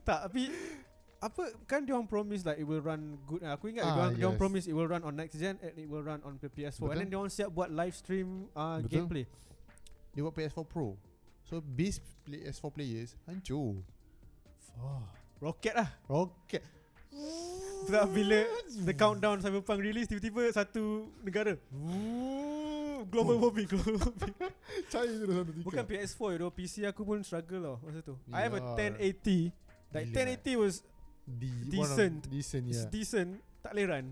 Tapi apa kan dia orang promise like it will run good. Aku ingat dia orang promise it will run on next gen and it will run on PS4. Betul? And then dia orang siap buat live stream gameplay. Dia buat PS4 Pro. So base PS4 players hancur. Rocket lah. Rocket. Sebab bila the countdown Cyberpunk release, tiba-tiba satu negara global warming. Cari terus satu tiga. Bukan PS4 tu, PC aku pun struggle lah masa tu. I have a 1080. Like 1080 was decent. It's decent. Tak boleh run.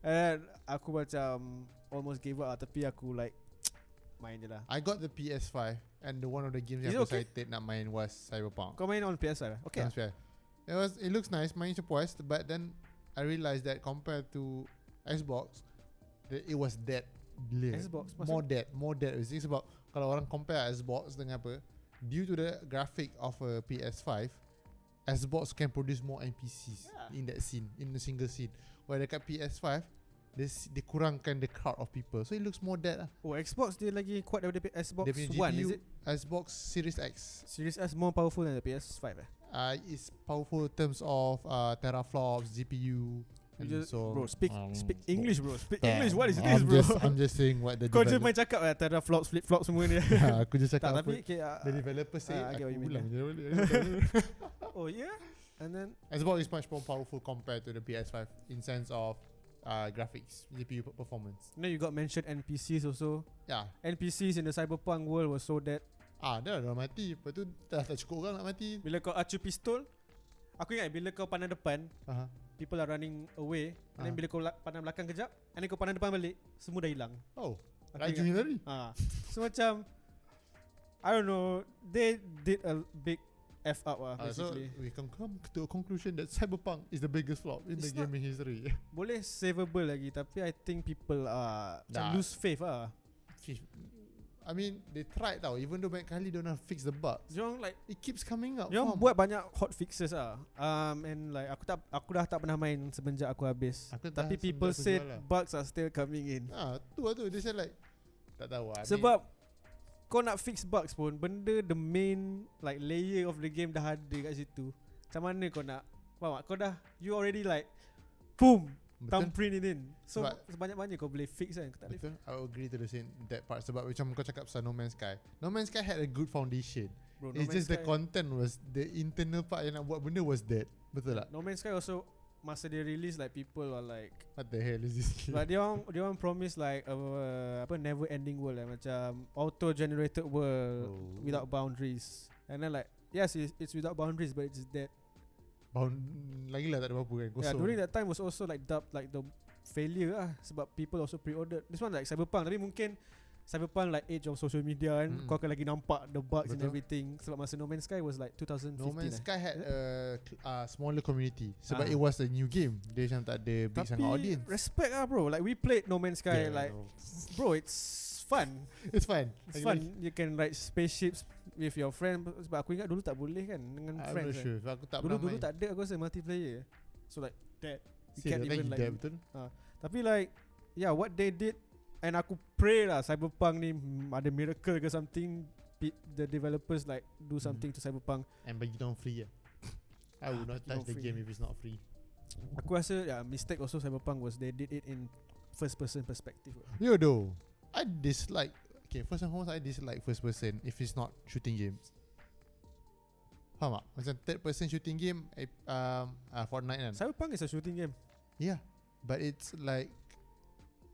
And aku macam almost gave up lah, tapi aku like main je lah. I got the PS5 and the one of the games yang aku excited nak main was Cyberpunk. Kau main on PS5? Okay. It looks nice, main puas, but then I realised that compared to Xbox, it was dead. Xbox more dead. It's about kalau orang compare Xbox dengan apa, due to the graphic of a PS5, Xbox can produce more NPCs in that scene, in a single scene. Where dekat PS5, dia kurangkan the crowd of people, so it looks more dead lah. Xbox dia lagi kuat daripada Xbox One, is it? Xbox Series X. Series S more powerful than the PS5 It's powerful in terms of teraflops, GPU. Bro, speak English bro. Speak English. What is this bro? I'm just saying what the kau je main cakap teraflops, flip-flop semua ni. Aku just cakap tapi the developer say aku ulang je balik. Oh yeah. And then Xbox is much more powerful compared to the PS5 in sense of graphics, GPU performance. Then you got mentioned NPCs also. Yeah. NPCs in the Cyberpunk world was so dead. Dah mati. Lepas tu dah tak cukup orang nak mati. Bila kau acu pistol, aku ingat bila kau pandang depan, people are running away, and then bila kau pandang belakang kejap, and then kau pandang depan balik, semua dah hilang. Oh, Aku laju ingat. ni tadi. So macam I don't know, they did a big F up So basically. we can come to a conclusion that Cyberpunk is the biggest flop in the gaming history. Boleh savable lagi, tapi I think people lose faith I mean, they tried tau. Even though banyak kali don't have fix the bugs, Diorang like it keeps coming up. Diorang buat banyak hot fixes and like aku dah tak pernah main semenjak aku habis. Tapi people said bugs are still coming in. Tu they said like tak tahu lah. Sebab kau nak fix bugs pun, benda the main like layer of the game dah ada kat situ. Macam mana kau nak, faham tak? Kau dah, you already like boom, thumbprint it in. So sebanyak-banyak kau boleh fix kan. Betul, I agree to the same that part. Sebab macam kau cakap pasal No Man's Sky, No Man's Sky had a good foundation. Bro, it's just the content was, the internal part yang nak buat benda was dead. Betul tak? No Man's Sky also, masa dia release like people were like, what the hell is this game? But dia orang promise like never ending world macam auto generated world without boundaries. And then like yes, it's without boundaries, but it's dead. Lagi lah tak ada apa-apa kan, kosong. Yeah, during that time was also like dubbed like the failure sebab people also pre-ordered. This one like Cyberpunk, tapi mungkin Cyberpunk like age of social media kan, kau akan lagi nampak the bugs and everything. Sebab masa No Man's Sky was like 2015. No Man's Sky had a smaller community sebab it was a new game. Dia macam tak ada big sangat audience. Respect bro, like we played No Man's Sky bro, it's fun. It's fun. It's fun. You can ride spaceships with your friend. Sebab aku ingat dulu tak boleh kan dengan friends. I'm not sure. Aku tak dulu tak ada aku rasa multiplayer. So like that you can't even like betul. Tapi like yeah, what they did, and aku pray lah Cyberpunk ni ada miracle ke something, the developers like do something to Cyberpunk and bagi down free I would not touch the game if it's not free. Aku rasa mistake also Cyberpunk was they did it in first person perspective. Yo though, I dislike, first and foremost I dislike first person if it's not shooting games. Faham tak? Macam third person shooting game Fortnite kan. Cyberpunk is a shooting game. Yeah, but it's like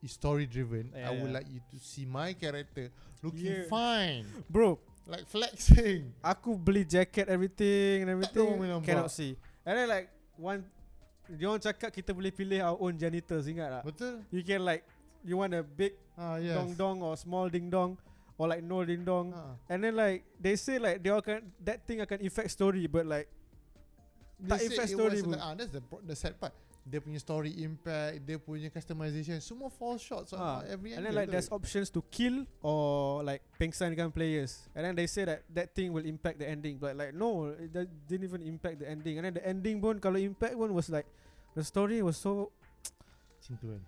story driven. I would like you to see my character looking fine, bro, like flexing. Aku beli jacket everything cannot see. And then like dia orang cakap kita boleh pilih our own genitals, ingat tak? Betul. You can like, you want a big dong dong or small ding dong or like no ding dong. And then like they say like that thing akan affect story, but like tak affect story pun. That's the sad part. Dia punya story impact, dia punya customization, semua fall short every angle. And then like there's options to kill or like pengsankan players. And then they say that thing will impact the ending, but like no, it didn't even impact the ending. And then the ending pun kalau impact pun was like the story was so macam tu kan.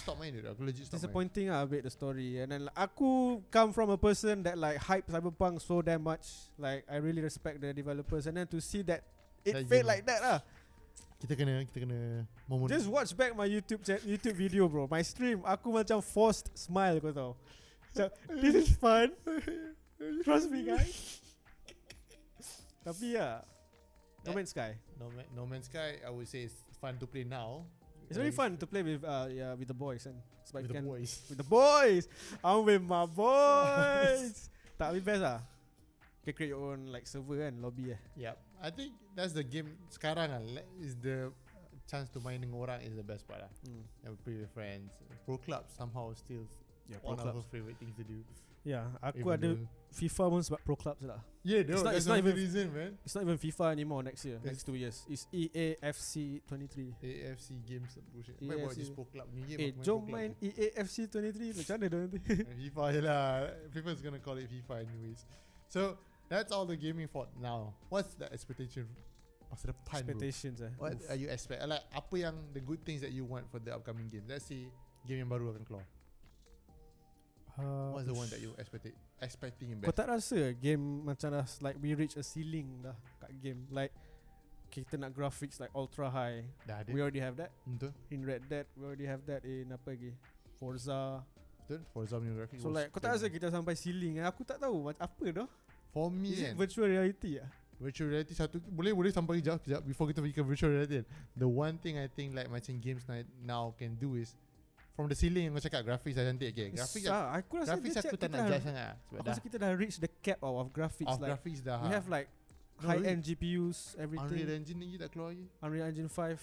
Stop main dia, aku legit stop disappointing a bit the story. And then like, aku come from a person that like hype Cyberpunk so damn much. Like I really respect the developers, and then to see that it failed like that Kita kena moment. Just watch back my YouTube video bro. My stream aku macam forced smile kau tahu. So, this is fun. Trust me guys. Tapi No Man's Sky. No Man's Sky I would say it's fun to play now. It's very fun to play with the boys and with the boys. With the boys. I'm with my boys. Tak lebih best can create your own like server kan, lobby Yep. I think that's the game sekarang is the chance to main dengan orang is the best part and play with friends. Pro clubs somehow still one of our favorite things to do. Yeah, aku ada FIFA pun sebab pro clubs lah. Yeah, it's not even reason, man. It's not even FIFA anymore next year, next 2 years. It's EAFC 23. AFC games bullshit. Why about this pro club ni game? Jom main EAFC 23 macam mana dah nanti? FIFA je lah. People's gonna call it FIFA anyways. So that's all the gaming for now. What's the expectation? Masa depan expectations bro? What are you expect? Like apa yang the good things that you want for the upcoming game? Let's say game yang baru akan keluar. What's the one that you expecting in best? Kau tak rasa game macam dah like we reach a ceiling dah kat game? Like kita nak graphics like ultra high. Dah ada. We already have that. Betul. In Red Dead we already have that. In apa lagi? Forza. Betul. Forza punya graphics. So like kau tak rasa kita sampai ceiling? Aku tak tahu apa dah. For me is it virtual reality Virtual reality satu boleh sampai kejap before kita pergi ke virtual reality. The one thing I think like macam games now can do is from the ceiling yang kau cakap graphics dah cantik graphics aku rasa graphics aku tak nak judge sangat sebab aku rasa kita dah reach the cap of graphics like graphics dah we have like high end GPUs everything. Unreal Engine lagi tak keluar lagi. Unreal Engine 5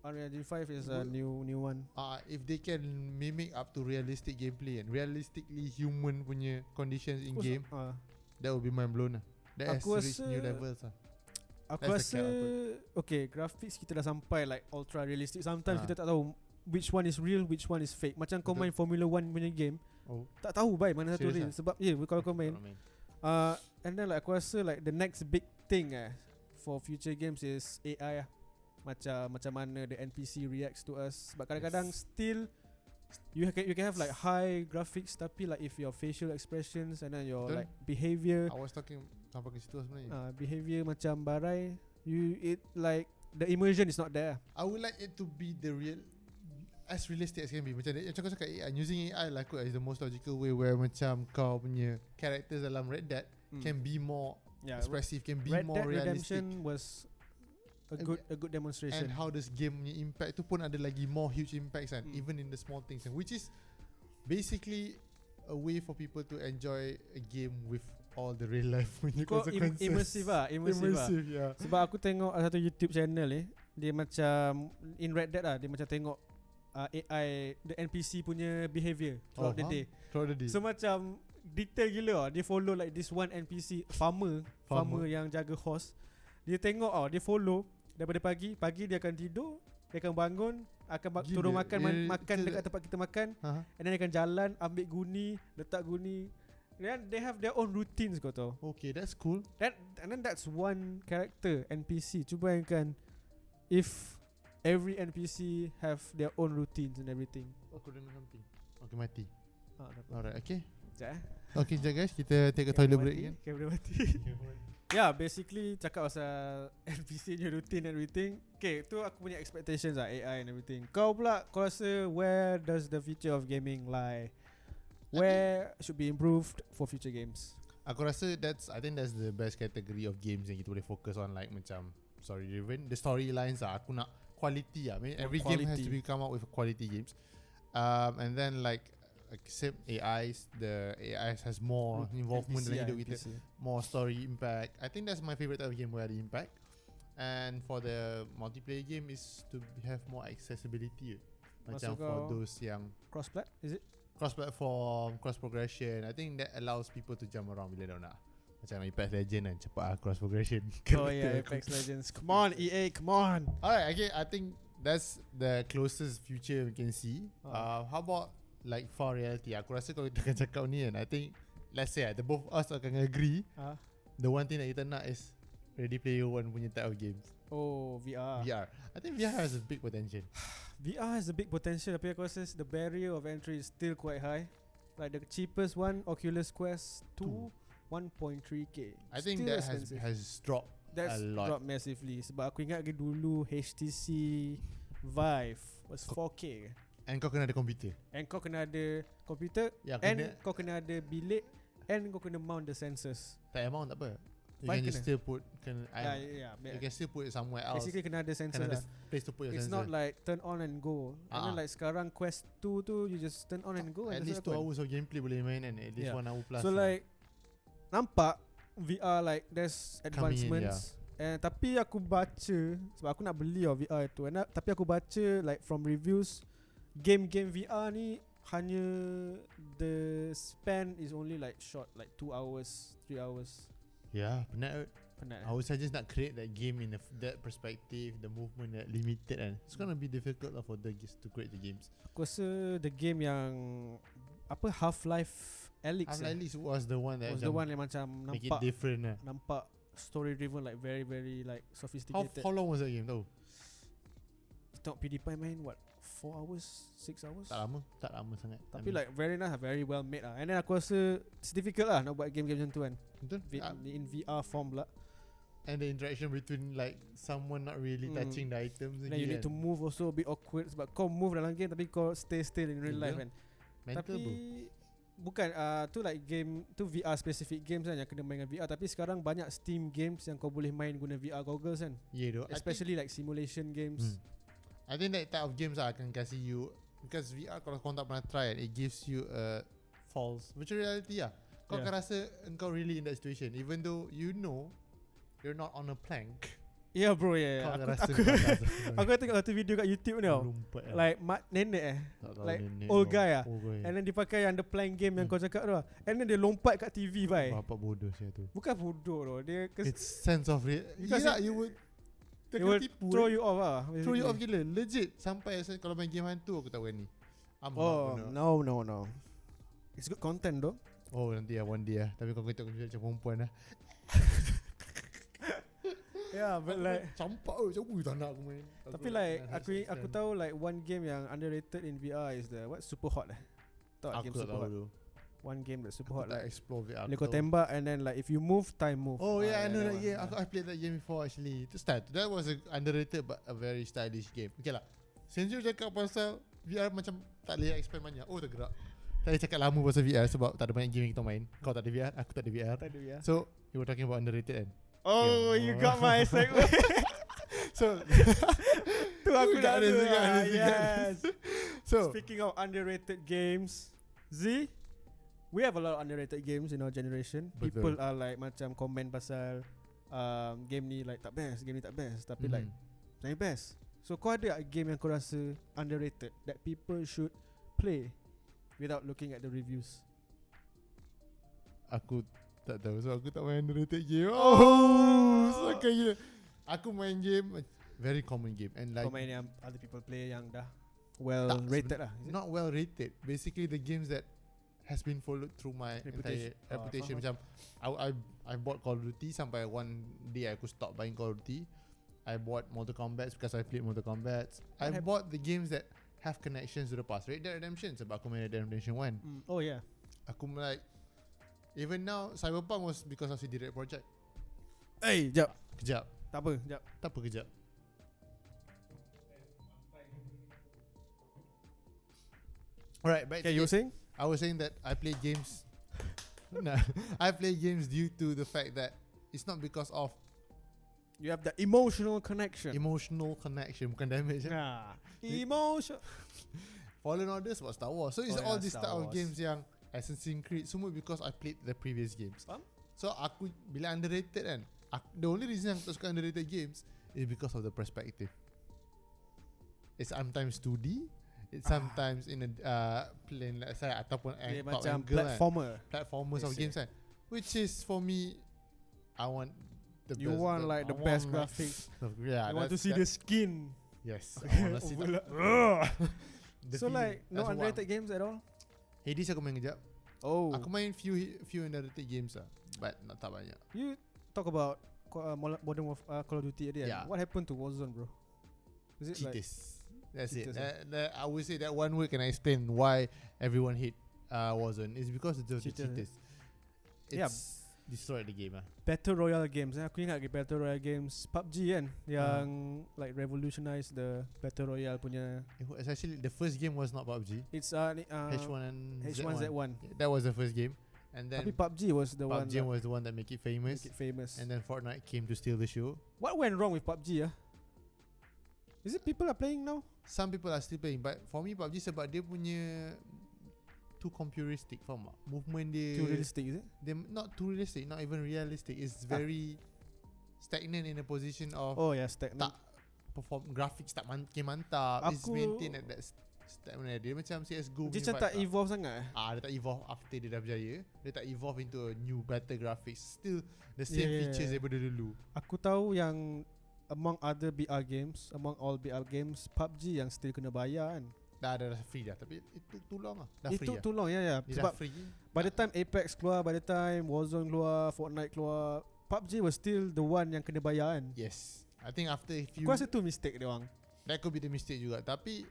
Unreal Engine 5 is a new one. If they can mimic up to realistic gameplay and realistically human punya conditions in game, that would be mind blown lah. That has reached new levels lah. Aku rasa okay, graphics kita dah sampai like ultra realistic. Sometimes kita tak tahu which one is real, which one is fake. Macam kau main Formula 1 punya game, tak tahu baik mana satu real. Sebab kalau kau main and then like aku rasa like the next big thing for future games is AI lah. Macam mana the NPC reacts to us. Sebab kadang-kadang still you can have like high graphics, tapi like if your facial expressions and then your like behavior, I was talking sampai ke situ sebenarnya. Behavior macam barai, it like the immersion is not there. I would like it to be the real, as realistic as can be. Macam kau cakap AI, using AI lah kot as the most logical way, where macam kau punya characters dalam Red Dead can be more expressive, can be more realistic. Red Dead Redemption was a good demonstration. And how this game punya impact tu pun ada lagi more huge impacts kan, even in the small things, which is basically a way for people to enjoy a game with all the real life punya consequences. Immersive yeah. Sebab aku tengok satu YouTube channel dia macam in Red Dead dia macam tengok AI, the NPC punya behavior throughout the day. So macam detail gila dia follow like this one NPC farmer yang jaga horse. Dia tengok dia follow daripada pagi dia akan tidur, dia akan bangun, akan turun makan dekat tempat kita makan, and then dia akan jalan ambil guni, letak guni. Then they have their own routines kau tahu. Okay, that's cool. And then that's one character NPC. Cuba bayangkan if every NPC have their own routines and everything. Aku dengar something. Okay, mati. Alright, okay. Sekejap Okay, sekejap guys, kita take a toilet break kan. Kamera mati. Basically cakap pasal NPC nya routine and everything. Okay, tu aku punya expectations AI and everything. Kau pula, kau rasa where does the future of gaming lie? Where should be improved for future games? Aku rasa I think that's the best category of games yang kita boleh focus on, like macam story driven. The storylines aku nak quality I mean every game has to be come out with quality games. And then like except AIs, the AIs has more involvement dalam hidup kita, more story impact. I think that's my favorite type of game where the impact. And for the multiplayer game is to have more accessibility. Macam for those yang cross-plat, is it? Cross-platform, cross-progression. I think that allows people to jump around bila dia nak. Macam Apex Legends kan, cepat cross-progression. Apex Legends. Come on EA, come on. Alright, okay, I think that's the closest future we can see. How about like for reality? Aku rasa kalau kita akan cakap ni kan, I think let's say the both of us akan agree the one thing that kita nak is Ready Player One punya type of games. VR. I think VR has a big potential. VR has a big potential, tapi aku rasa the barrier of entry is still quite high. Like the cheapest one, Oculus Quest 2, 1.3k. I think still that has dropped a lot. Dropped massively. Sebab aku ingat dulu HTC Vive was 4k. And kau kena ada komputer. And kau kena ada komputer, kau kena ada bilik, and kau kena mount the sensors. Tak mount tak apa. You can just still put you can still put it somewhere else. Basically kena ada sensor lah. Place to put your it's sensor. not like turn on and go. And then like sekarang Quest 2 tu you just turn on and go. At least 2 hours of gameplay boleh main, and at least 1 hour plus. So like nampak VR like there's advancements. Tapi aku baca, sebab aku nak beli VR tu, tapi aku baca like from reviews, game VR ni hanya the span is only like short, like 2 hours, 3 hours. Penat. I was just not create that game in that perspective, the movement that limited, and it's gonna be difficult for the games to create the games. Aku rasa the game yang Half-Life Alyx was the one that yang macam make it different. Nampak story driven, like very very like sophisticated. How long was that game tau? Tengok PewDiePie main what 4 hours 6 hours. Tak lama sangat. Tapi like very nice, very well made lah. And then aku rasa it's difficult lah nak buat game-game macam tu kan. Betul. In VR form pula. And the interaction between like someone not really touching the items. Then you need to move also a bit awkward, sebab kau move dalam game tapi kau stay still in real life kan. Mental tapi bukan tu like game tu VR specific games kan yang kena main dengan VR. Tapi sekarang banyak Steam games yang kau boleh main guna VR goggles kan. Especially like simulation games. I think that type of games akan kasih you, because VR kalau kau tak pernah try it gives you a false virtual reality lah. Kau akan rasa engkau really in that situation, even though you know you're not on a plank, Yeah bro, yeah. Kau akan rasa Aku panas. aku tengok satu video kat YouTube ni tau. Lompat lah. Like nenek Tak tahu like nenek old kau. guy ah. Old guy. And then dia pakai yang the plank game yang kau cakap tu lah. And then dia lompat kat TV bye. Bapak bodoh saya tu. Bukan bodoh tu. Dia It's sense of Because yeah, you would it will throw you off lah. Throw you off gila. Legit. Sampai kalau main game hantu aku tak berani. Oh no. It's good content though. Oh nanti one day lah. Tapi kau kata aku macam perempuan lah. Yeah, but like campak macam tak nak aku main. tapi like aku tahu like one game yang underrated in VR is the super hot lah. Tahu game Aku tak super tahu hot. tu. One game that super hot Aku tak like explore VR. kau tembak and then like if you move, time move. Oh yeah, I know that one. game. I played that game before actually. Itu start. That was a underrated but a very stylish game. Okay lah. Senju cakap pasal VR macam tak boleh expand banyak. Oh tergerak. Tadi cakap lama pasal VR sebab tak ada banyak game yang kita main. Kau tak ada VR, aku tak ada VR. Tak ada VR. So you were talking about underrated kan? Oh, Yeah. you got my segue. So Tu aku dah ada. ada. Yes. So Speaking of underrated games, Z, we have a lot of underrated games in our generation. Betul. People are like macam komen pasal game ni like tak best, game ni tak best, tapi like saya best. So kau ada game yang kau rasa underrated that people should play without looking at the reviews? aku tak tahu. So aku tak main underrated game. Oh, sakit gila. Aku main game very common game and like Kau main yang other people play yang dah well Tak, rated lah, is it? not well rated. Basically the games that has been followed through my Reputation. entire reputation. Macam I bought Call of Duty sampai one day aku stop buying Call of Duty. I bought Mortal Kombat because I played Mortal Kombat. I bought the games that have connections to the past. Red Dead Redemption sebab aku main Red Dead Redemption 1. Oh yeah. Aku like even now Cyberpunk was because of CD Red Project. Jap. Kejap. Tak apa, jap. Tak apa kejap. Alright, back Okay, to you were it. saying? I was saying that I play games. No, I play games due to the fact that it's not because of You have the emotional connection. emotional connection, bukan damage. Nah, emotion. Fallen Order sebab Star Wars. So it's Oh, all yeah, this Star type of Wars. games yang Assassin's Creed semua because I played the previous games. Faham? So aku bila underrated kan, the only reason aku tak suka underrated games is because of the perspective. It's sometimes 2D, it's sometimes in a plane like saya ataupun Dia top macam angle platformers platformers of I see. games kan. Which is for me, I want the You best. want like the I best want graphics. Yeah, You want to that's- see the skin. Yes, I want to see Overlap. the So feeling. like no That's underrated games at all? Hades aku main kejap. Oh, Aku main few underrated games lah, but not tak banyak. you talk about Modern Call of Duty tadi Yeah. kan? What happened to Warzone, bro? Is it like Cheaters. That's it. cheaters, I would say that one word can explain why everyone hate Warzone. It's because of the Cheaters, cheaters. Yeah. It's destroyed the game lah. Battle Royale games? Aku ingat lagi Battle Royale games PUBG kan, yang like revolutionize the Battle Royale punya. It's actually the first game was not PUBG. It's H1 and H1Z1. That was the first game, and then Tapi PUBG was the one PUBG that was the one that make it famous. make it famous. And then Fortnite came to steal the show. What went wrong with PUBG ah? Is it people are playing now? Some people are still playing, but for me PUBG sebab dia punya too computeristic, faham tak? Movement dia Too realistic, is it? They not too realistic, not even realistic. It's very stagnant in a position of Oh yeah, stagnant. tak perform graphics tak makin mantap. It's Aku- maintain at that stagnant. Dia macam CSGO Dia punya macam vibe tak evolve sangat eh? Dia tak evolve after dia dah berjaya. Dia tak evolve into a new better graphics. Still the same Yeah. features daripada dulu. Aku tahu yang among other BR games, among all BR games, PUBG yang still kena bayar kan. Dah free dah. Tapi itu too long lah. Dah Itu free too long ya. Dia Sebab dah free. by the time Apex keluar, by the time Warzone keluar, Fortnite keluar, PUBG was still the one yang kena bayar kan. Yes. I think after a few, Aku rasa tu mistake dia orang. that could be the mistake juga. Tapi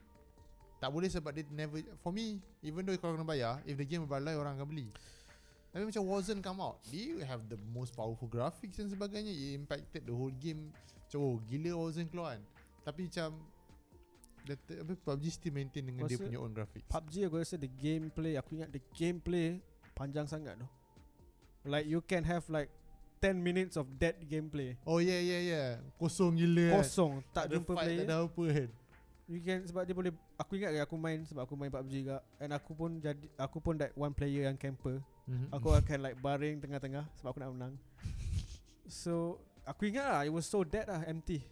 tak boleh sebab dia never, for me, even though kalau kena bayar, if the game berbaloi orang akan beli. Tapi macam Warzone come out, they have the most powerful graphics dan sebagainya. It impacted the whole game. Macam gila Warzone keluar kan. Tapi macam PUBG still maintain dengan dia Rasa punya own graphics. PUBG aku rasa the gameplay, aku ingat the gameplay panjang sangat tu. Like you can have like 10 minutes of dead gameplay. Oh yeah. Kosong gila kan. Kosong, tak ada jumpa fight, player. tak ada apa kan. You can, sebab dia boleh, aku ingat aku main sebab aku main PUBG juga, and aku pun that one player yang camper. Aku akan like baring tengah-tengah sebab aku nak menang. So aku ingat lah, it was so dead lah, empty.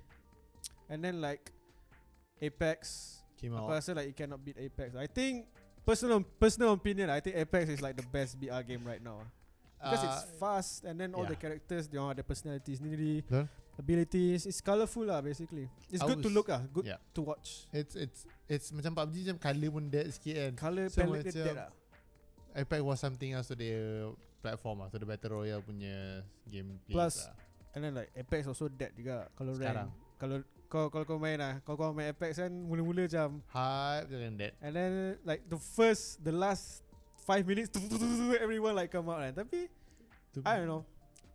And then like Apex Came aku out. rasa like it cannot beat Apex. I think personal opinion, I think Apex is like the best BR game right now. Because it's fast and then all the characters, they all have their personalities sendiri, abilities. It's colourful lah basically. It's good to look lah, good to watch. It's macam PUBG macam colour pun dead sikit kan. Colour so palette dia dead lah. Apex was something else to their platform lah, to the Battle Royale punya gameplay Plus lah. and then like Apex also dead juga kalau Sekarang. rank. Kalau kau main lah, kalau kau main Apex kan mula-mula macam hype je kan dead. and then like the last 5 minutes everyone like come out kan. Tapi I don't know,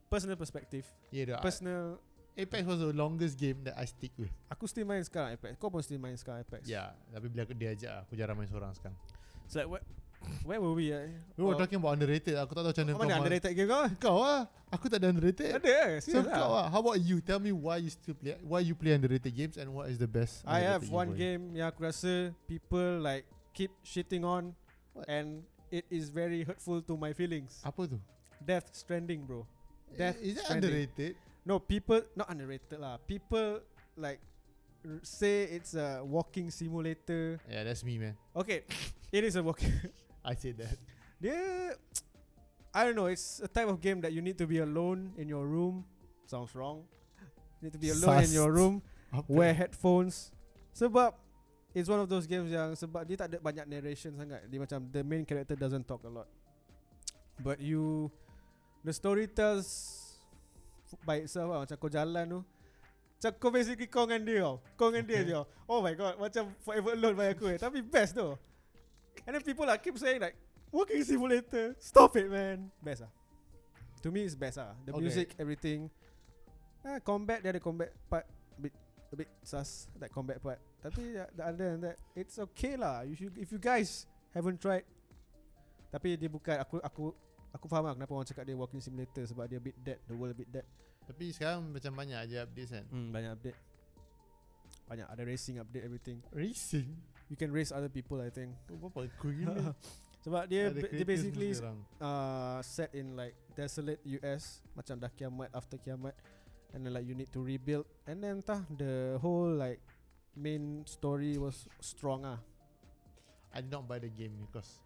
personal perspective. Personal. Apex was the longest game that I stick with. Aku still main sekarang Apex. Kau pun still main sekarang Apex. Tapi bila dia ajak aku jarang main seorang sekarang. It's like where were we? We were talking about underrated. Aku tak tahu macam mana kau mana underrated game kau? Kau lah. Aku tak ada underrated. Ada. So kau lah. How about you? Tell me why you play underrated games and what is the best. I have one game yang aku rasa people like keep shitting on and it is very hurtful to my feelings. Apa tu? Death Stranding, bro. Is it underrated? No, people not underrated lah. People like say it's a walking simulator. Yeah, that's me, man. Okay, it is a walking. I said that. I don't know. It's a type of game that you need to be alone in your room. Sounds wrong. You need to be alone in your room. Wear headphones. Sebab it's one of those games yang sebab dia tak ada banyak narration sangat. Dia macam the main character doesn't talk a lot. But the story tells by itself lah. Macam kau jalan tu, macam kau basically kau dengan dia tau. Kau dengan dia je tau. Oh my god, macam forever alone by aku Tapi best tu. And then people keep saying like walking simulator, stop it man. Best lah. To me it's best lah. The music, everything. Combat, dia ada combat part a bit sus, that combat part. Tapi other than that, it's okay lah. If you guys haven't tried. Tapi dia bukan, aku faham lah kenapa orang cakap dia walking simulator, sebab dia a bit dead, the world a bit dead. Tapi sekarang macam banyak je updates kan. Banyak update. Banyak ada racing update, everything. Racing? You can race other people, I think. Apa cool gila. Sebab dia basically set in like desolate US, macam dah kiamat, after kiamat, and then like you need to rebuild. And then the whole like main story was strong ah. I did not buy the game because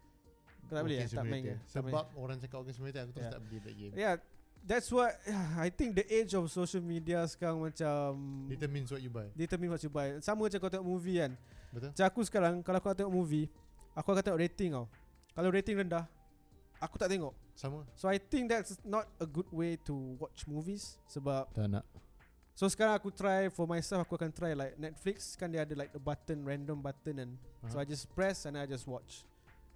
tak boleh tak main ke? Sebab orang cakap walking simulator, aku terus tak beli that game. Yeah, that's what I think the age of social media sekarang macam determines what you buy. Sama macam kau tengok movie kan. Betul. Macam aku sekarang, kalau aku nak tengok movie, aku akan tengok rating tau. Kalau rating rendah, aku tak tengok. Sama. So I think that's not a good way to watch movies. Sebab tak nak. So sekarang aku try for myself, aku akan try like Netflix kan, dia ada like a button, random button kan. So I just press and I just watch.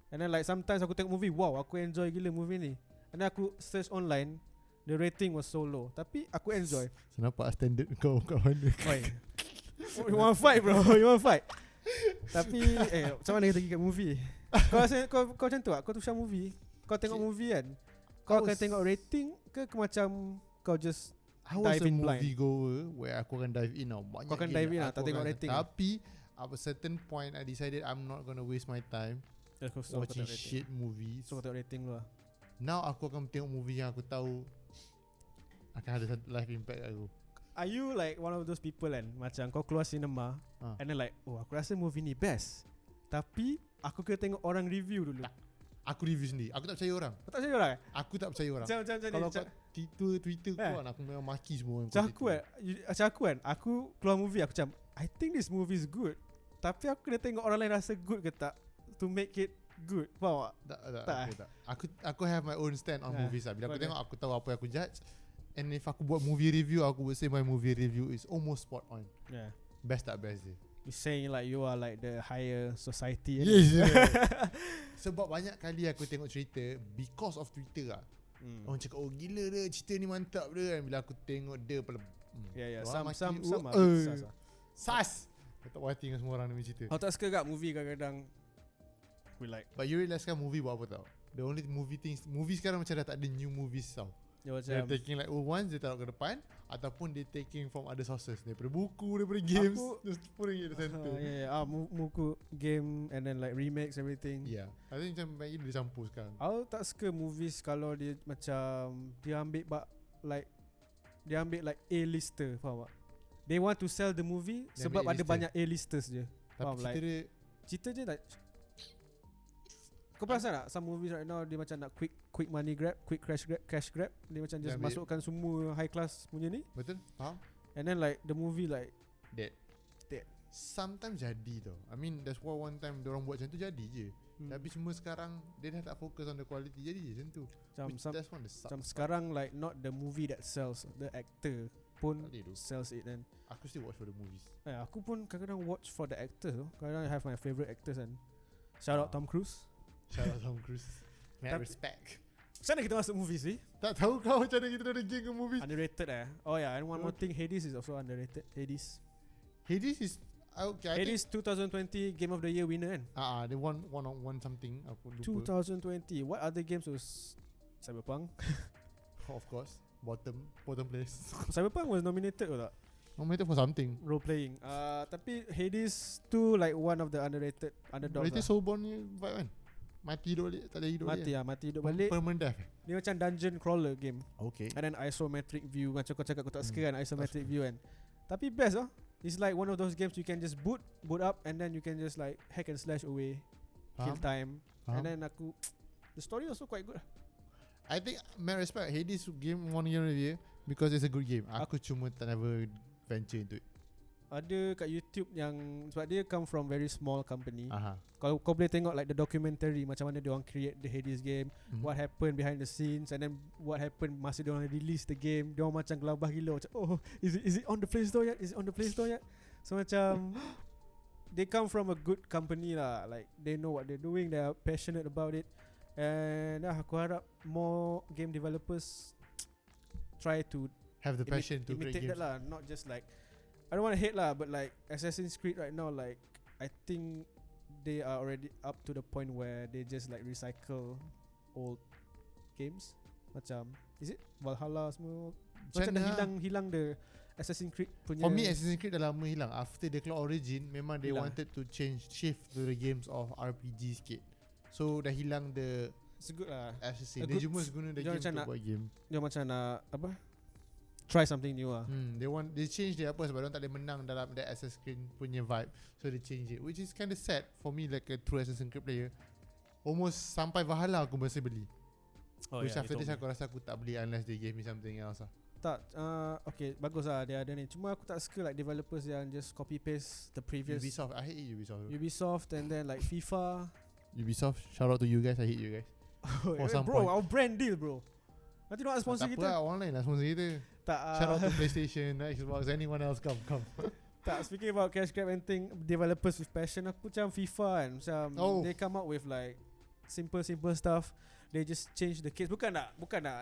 And then like sometimes aku tengok movie, wow aku enjoy gila movie ni. And then aku search online, the rating was so low, tapi aku enjoy. So nampak standard kau kat mana? You want fight bro? You want fight? Tapi macam mana kita pergi kat movie? Kau rasa kau macam tu tak? Kau tu macam movie, kau tengok movie kan, kau akan tengok rating ke macam kau just dive in blind? I was a movie goer where aku akan dive in tau. Kau akan dive in lah, tak tengok rating. Tapi at a certain point I decided I'm not gonna waste my time watching shit movies. So kau tengok rating lu lah. Now aku akan tengok movie yang aku tahu akan ada satu life impact aku. Are you like one of those people kan, macam kau keluar cinema and then like, oh aku rasa movie ni best, tapi aku kena tengok orang review dulu. Aku review sendiri. Aku tak percaya orang. Kau tak percaya orang? Aku tak percaya orang. Macam kalau kat Twitter kau aku memang maki semua orang. Macam aku kan, aku keluar movie aku macam I think this movie is good, tapi aku kena tengok orang lain rasa good ke tak to make it good. Faham tak? Aku have my own stand on movies lah. Bila aku tengok, aku tahu apa yang aku judge. And if aku buat movie review, aku would say my movie review is almost spot on. Yeah. Best tak best je. You saying like you are like the higher society. Yes. Sebab banyak kali aku tengok cerita because of Twitter lah. Orang cakap oh gila dia, cerita ni mantap dia kan. Bila aku tengok dia some sas. Aku tak wati dengan semua orang demi cerita. Aku tak suka kat movie kadang-kadang we like. But you realise kan movie buat apa tau? The only movie sekarang macam dah tak ada new movies tau. They're taking like once dia taruh ke depan, ataupun they taking from other sources, daripada buku, daripada games, just putting it in the center. Buku, game, and then like remakes everything. Yeah, I think macam banyak dia campur sekarang. Aku tak suka movies kalau dia macam dia ambil like dia ambil like A-lister, faham tak? They want to sell the movie Dia sebab ambil ada A-lister. banyak A-listers je. Tapi Faham, cerita like dia cerita je like kau perasan tak some movies right now dia macam nak quick money grab, quick cash grab, dia macam just Dia ambil. masukkan semua high class punya ni, betul? Faham? and then like the movie like That sometimes jadi tau. I mean that's why one time diorang buat macam tu jadi je. Tapi semua sekarang dia dah tak fokus on the quality, jadi je macam tu. That's one the macam sekarang like not the movie that sells, the actor pun Tak boleh tu. sells it. And Aku still watch for the movies. aku pun kadang-kadang watch for the actors tu. Kadang-kadang I have my favourite actors and shout out Tom Cruise. Shout out Tom Cruise. Mad Tapi- respect. Macam mana kita masuk movies ni? Tak tahu kau macam mana kita dah geng ke movies. Underrated Oh yeah, and one more thing, Hades is also underrated. Hades Hades is okay. I Hades 2020 Game of the Year winner kan. think they won something. Aku lupa. 2020. What other games was Cyberpunk? Of course, bottom place. Cyberpunk was nominated or tak? Nominated for something. Role playing. Tapi Hades tu like one of the underrated underdogs. Rated Soulborn ni vibe kan. Mati hidup balik, tak ada hidup Mati balik. mati hidup balik. Permanent death. Dia macam dungeon crawler game. Okay. And then isometric view. Macam kau cakap kau tak suka kan isometric view kan. Tapi best it's like one of those games you can just boot up and then you can just like hack and slash away, kill time. And then the story also quite good. I think my respect Hades game won Game of the Year because it's a good game. Aku cuma tak never venture into it. Ada kat YouTube yang sebab dia come from very small company. Aha. Kalau kau boleh tengok like the documentary macam mana dia orang create the Hades game, what happened behind the scenes, and then what happened masa dia orang release the game. Dia orang macam gelabah gila macam is it on the Play Store yet? Is it on the Play Store yet? So macam they come from a good company lah. Like they know what they're doing, they are passionate about it. And aku harap more game developers try to have the passion to create imitate games. that lah, not just like I don't want to hate lah, but like Assassin's Creed right now, like I think they are already up to the point where they just like recycle old games. Macam is it Valhalla semua macam dah hilang the Assassin's Creed punya. For me Assassin's Creed dah lama hilang. After they keluar Origin, memang they wanted to shift to the games of RPG sikit. So dah hilang the it's good lah. Assassin. Dia cuma guna the game untuk buat game. Dia macam nak apa? Try something new lah. They change dia apa sebab dia tak boleh menang dalam that Assassin's Creed punya vibe. So they change it, which is kind of sad for me like a true Assassin's Creed player. Almost sampai Valhalla aku masih beli. Which after this aku rasa aku tak beli unless they gave me something else lah. Tak, okay, bagus lah dia ada ni. Cuma aku tak suka like developers yang just copy paste the previous Ubisoft, I hate Ubisoft and then like FIFA. Ubisoft, shout out to you guys, I hate you guys. For some bro, point. our brand deal bro. Nanti nak sponsor tak kita. Tak apa lah, online lah sponsor kita. Tak, shout out to PlayStation, Xbox, anyone else come. Tak, speaking about cash grab and thing, developers with passion, aku macam FIFA kan. Macam they come up with like simple stuff. They just change the case. Bukan nak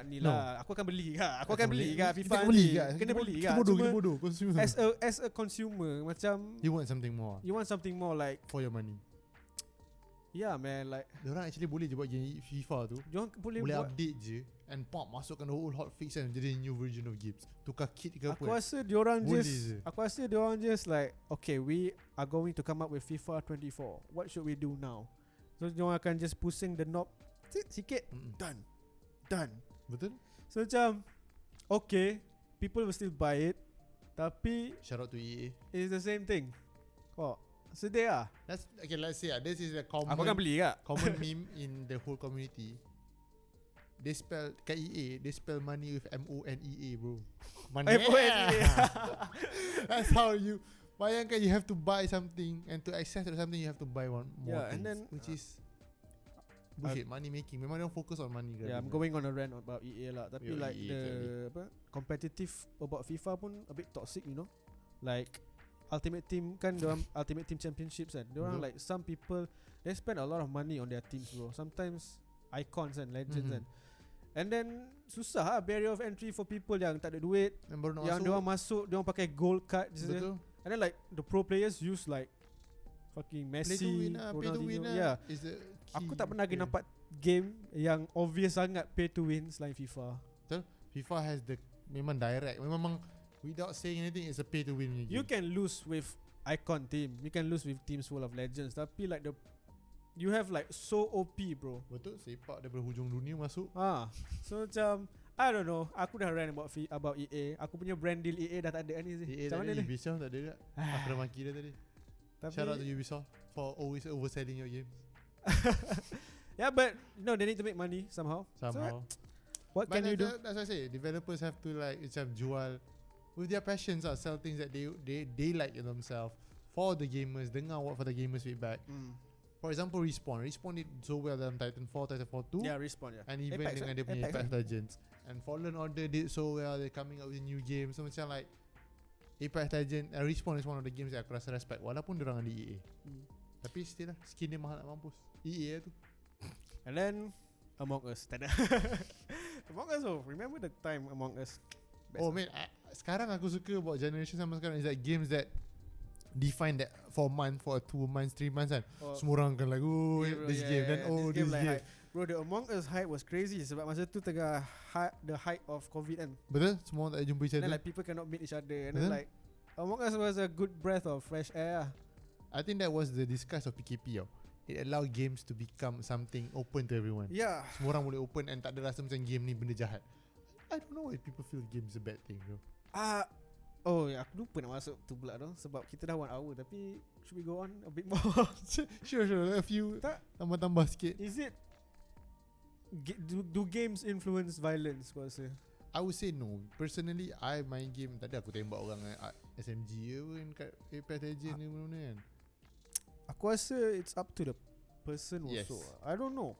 ni lah. Aku akan beli kan. Aku akan beli kan FIFA ni. Kena beli kan. Kita bodoh consumer. As a consumer macam you want something more like for your money. Yeah man, like diorang actually boleh je buat game FIFA tu. Diorang boleh buat update je and pop masukkan the whole hotfix and jadi new version of games. Tukar kit ke apa. Aku rasa diorang just like okay, we are going to come up with FIFA 24. What should we do now? So diorang akan just pusing the knob sikit. Done. Betul? So macam okay, people will still buy it. Tapi shout out to EA. It's the same thing. Sedih lah. Let's say this is a common aku akan beli kak. Common meme in the whole community. They spell kat EA, they spell money with M-O-N-E-A bro. Money. M-O-N-E-A. That's how you bayangkan you have to buy something, and to access to something you have to buy one more things, and then which is bullshit. Money making. Memang don't focus on money. Yeah, I'm going on a rant about EA lah. Tapi like EA the competitive about FIFA pun a bit toxic, you know. Like Ultimate Team kan, diorang Ultimate Team Championships kan. Diorang like some people they spend a lot of money on their teams bro. Sometimes icons and legends kan. And then susah lah barrier of entry for people yang tak ada duit, yang diorang masuk, diorang pakai gold card je. And then like the pro players use like fucking Messi, Ronaldinho. Yeah. Aku tak pernah lagi nampak game yang obvious sangat pay to win selain FIFA. Betul. FIFA has the memang direct, memang without saying anything, it's a pay to win game. You can lose with icon team, you can lose with teams full of legends, tapi like you have like so OP bro. Betul, sepak daripada hujung dunia masuk. So macam I don't know. Aku dah rant about EA. Aku punya brand deal EA dah tak ada ni sih. EA Macam tak mana ada, ni? Ubisoft tak ada tak? Aku dah maki dia tadi. Shout out to Ubisoft for always overselling your games. Yeah, but they need to make money somehow. Somehow. So, what can you do? That's what I say. Developers have to like macam jual with their passions, sell things that they like in themselves for the gamers. Dengar what for the gamers feedback. For example, Respawn did so well dalam Titanfall 2. Yeah, Respawn, yeah. And even Apex, dengan dia punya Apex Legends. And Fallen Order did so well. They're coming up with a new game. So macam like Apex Legends, Respawn is one of the games that aku rasa respect walaupun diorang ada EA. Tapi still lah, skin dia mahal nak mampus. EA tu. And then Among Us. Tak ada. Among Us, remember the time Among Us? Best. Oh man, sekarang aku suka about generation sama sekarang is that games that define that for a month, for 2 months, 3 months kan. Semua orang akan like, oh yeah, this game, then oh this game. Bro, the Among Us hype was crazy sebab masa tu tengah the hype of COVID kan. Betul? Semua orang tak jumpa each other. Then like people cannot meet each other. And then like Among Us was a good breath of fresh air lah. I think that was the disguise of PKP tau. It allowed games to become something open to everyone. Yeah. Semua orang boleh open and tak ada rasa macam game ni benda jahat. I don't know why people feel games a bad thing bro. Oh ya, aku lupa nak masuk tu pula tu sebab kita dah 1 hour tapi should we go on a bit more? Sure, a few tambah-tambah sikit. Is it do games influence violence kau rasa? I would say no. Personally, I main game tadi aku tembak orang SMG pun kat Apex Legends ni mana kan. Aku rasa it's up to the person also. I don't know.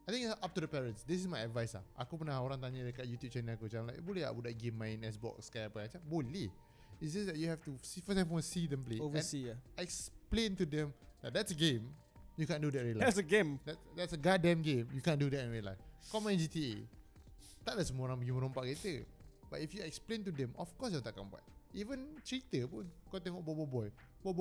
I think it's up to the parents. This is my advice lah. Aku pernah orang tanya dekat YouTube channel aku macam like, boleh tak budak game main Xbox ke apa macam? Boleh. It's just that you have to first and foremost see them play. Oversee explain to them that that's a game. You can't do that in real life. That's a game. That's a goddamn game. You can't do that in real life. Kau main GTA, taklah semua orang pergi merompak kereta. But if you explain to them, of course you takkan buat. Even cerita pun kau tengok Bobo Boy tu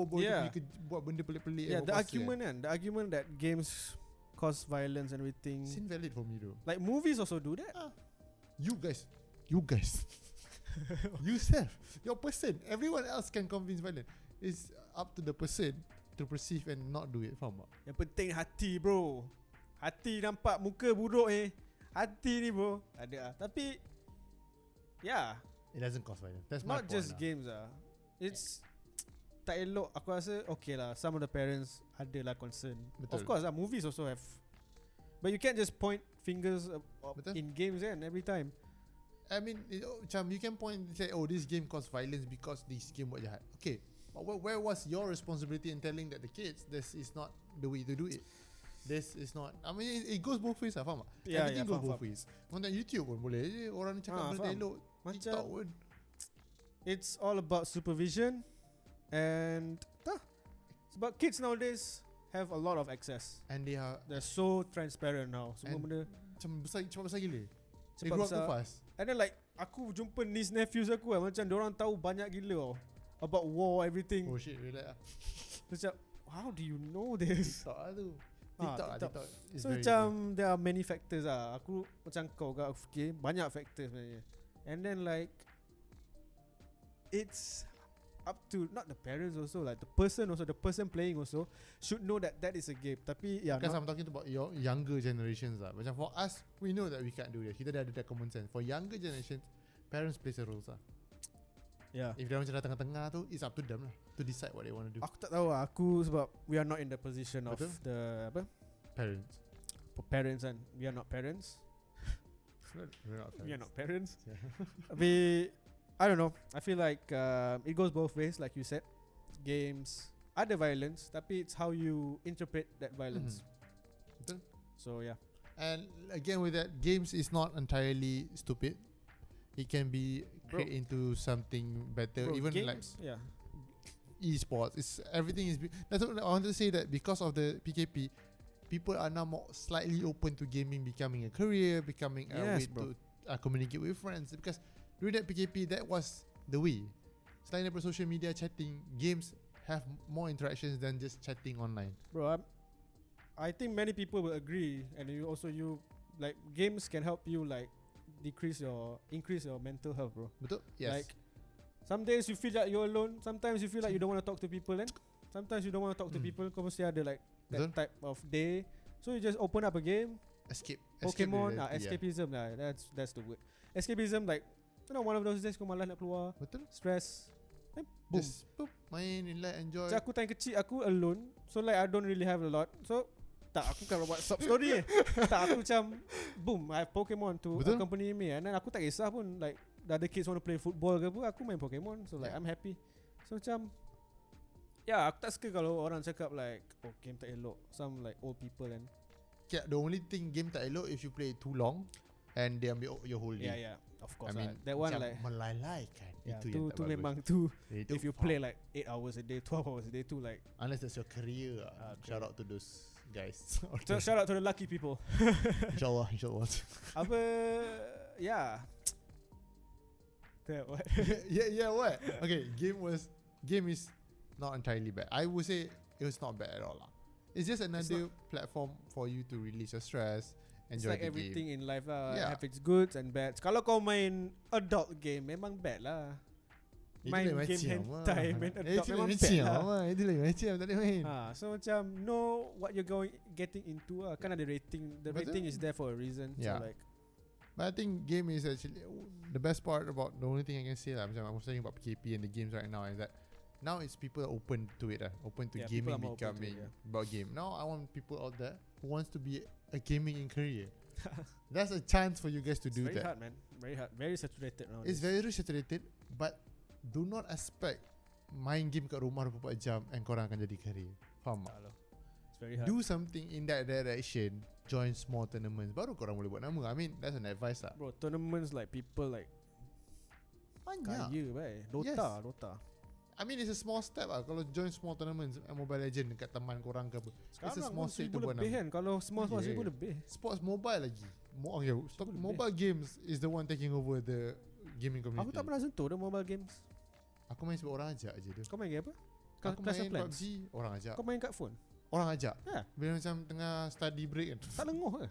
pergi buat benda pelik-pelik. Yeah, the argument that games cause violence and everything. It's invalid for me though. Like movies also do that. You guys yourself, your person, everyone else can convince violence. It's up to the person to perceive and not do it. Faham tak? Yang penting hati bro. Hati nampak muka buruk hati ni bro ada tapi it doesn't cause violence. That's not my just point games it's tak elok. Aku rasa okay lah, some of the parents ada lah concern. Betul. Of course movies also have, but you can't just point fingers in games every time. I mean you can point and say this game caused violence because this game buat jahat. Okay, but where was your responsibility in telling that the kids this is not the way to do it? This is not, I mean it goes both ways lah, faham tak? Everything goes both ways. Content YouTube pun boleh je orang cakap benda elok. TikTok pun it's all about supervision and sebab kids nowadays have a lot of access and they're so transparent now. Semua benda cepat besar gila. They cepat grow up besar. too fast. And then like aku jumpa niece nephews aku macam diorang tahu banyak gila about war everything. Oh shit, relax lah. Macam how do you know this? TikTok lah tu. TikTok. So macam there are many factors Aku macam kau aku fikir banyak factors sebenarnya. And then like it's up to not the parents also, like the person playing also should know that is a game. Tapi because I'm talking about your younger generations lah. Macam for us, we know that we can't do that. Kita dah ada that common sense. For younger generations, parents plays a role lah. If dia macam dah tengah-tengah tu, it's up to them lah to decide what they want to do. Aku tak tahu aku sebab we are not in the position of the parents and we are not parents. We are not parents. I don't know. I feel like it goes both ways, like you said. Games ada violence, tapi it's how you interpret that violence. So yeah. And again with that, games is not entirely stupid. It can be create into something better. Even games, like esports, it's everything is. That's what I want to say, that because of the PKP, people are now more slightly open to gaming becoming a career, becoming a way to communicate with friends. Because during that PKP, that was the way. Selain daripada social media, chatting, games have more interactions than just chatting online. Bro, I think many people will agree, and you like games can help you like increase your mental health, bro. Betul? Yes. Like some days you feel like you're alone. Sometimes you feel like you don't want to talk to people. Then sometimes you don't want to talk to people. Kau mesti ada like that type of day. So you just open up a game. Escape. Pokemon, escapism. That's the word. escapism, like one of those days kau malas nak keluar, Betul. stress, then boom. Just boop, main, relax, enjoy. Macam aku time kecil aku alone, so like I don't really have a lot. So tak, aku kan buat sub story tak, aku macam boom, I have Pokemon to Betul. accompany me, and then aku tak kisah pun like the other kids want to play football ke apa, aku main Pokemon, so like I'm happy. So macam aku tak suka kalau orang cakap like game tak elok, some like old people and The only thing game tak elok if you play too long and they ambil your whole day. yeah, of course. I mean, that one macam like melalaikan. Itu yang tu tak bagus. memang tu. Itu If you play like 8 hours a day, 12 hours a day, tu like unless that's your career. Shout out to those guys. so shout out to the lucky people. Inshallah. Apa that what? yeah, what? Okay, game is not entirely bad. I would say it was not bad at all lah. It's just another platform for you to release your stress, It's enjoy like the everything game. in life lah. Yeah. Have its goods and bads. Kalau kau main adult game, memang bad lah. Main game hentai, main adult memang bad lah. Itu lain macam tak boleh main. So macam know what you're getting into lah. Kan ada rating. The Betul. rating is there for a reason. Yeah. So like But I think game is actually the best part about the only thing I can say lah. Macam I was talking about PKP and the games right now is that now it's people are open to it open to people gaming are more open to becoming it, about game. Now I want people out there who wants to be a gaming in career. That's a chance for you guys to it's do very that. hard, man. Very hard. Very saturated now. It's very saturated, but do not expect main game kat rumah 24 jam and korang akan jadi career. Faham tak? It's very hard. Do something in that direction. Join small tournaments. Baru korang boleh buat nama. I mean, that's an advice lah. Bro, tournaments like people like Banyak. kaya bhai. Yes. Dota. I mean, it's a small step lah. Kalau join small tournaments Mobile Legend dekat teman korang ke apa. Sekarang It's a small pun step 1,000 to buat lebih nama. kan. Kalau small Yeah. 1,000 lebih. Sports mobile lagi. Okay, stop. lebih. Mobile games is the one taking over the gaming community. Aku tak pernah sentuh dah mobile games. Aku main sebab orang ajak je tu. Kau main game apa? Aku Clash of main Clans? PUBG, orang ajak. Kau main kat phone? Orang ajak. Ya. Bila macam tengah study break kan. Tak lenguh ke?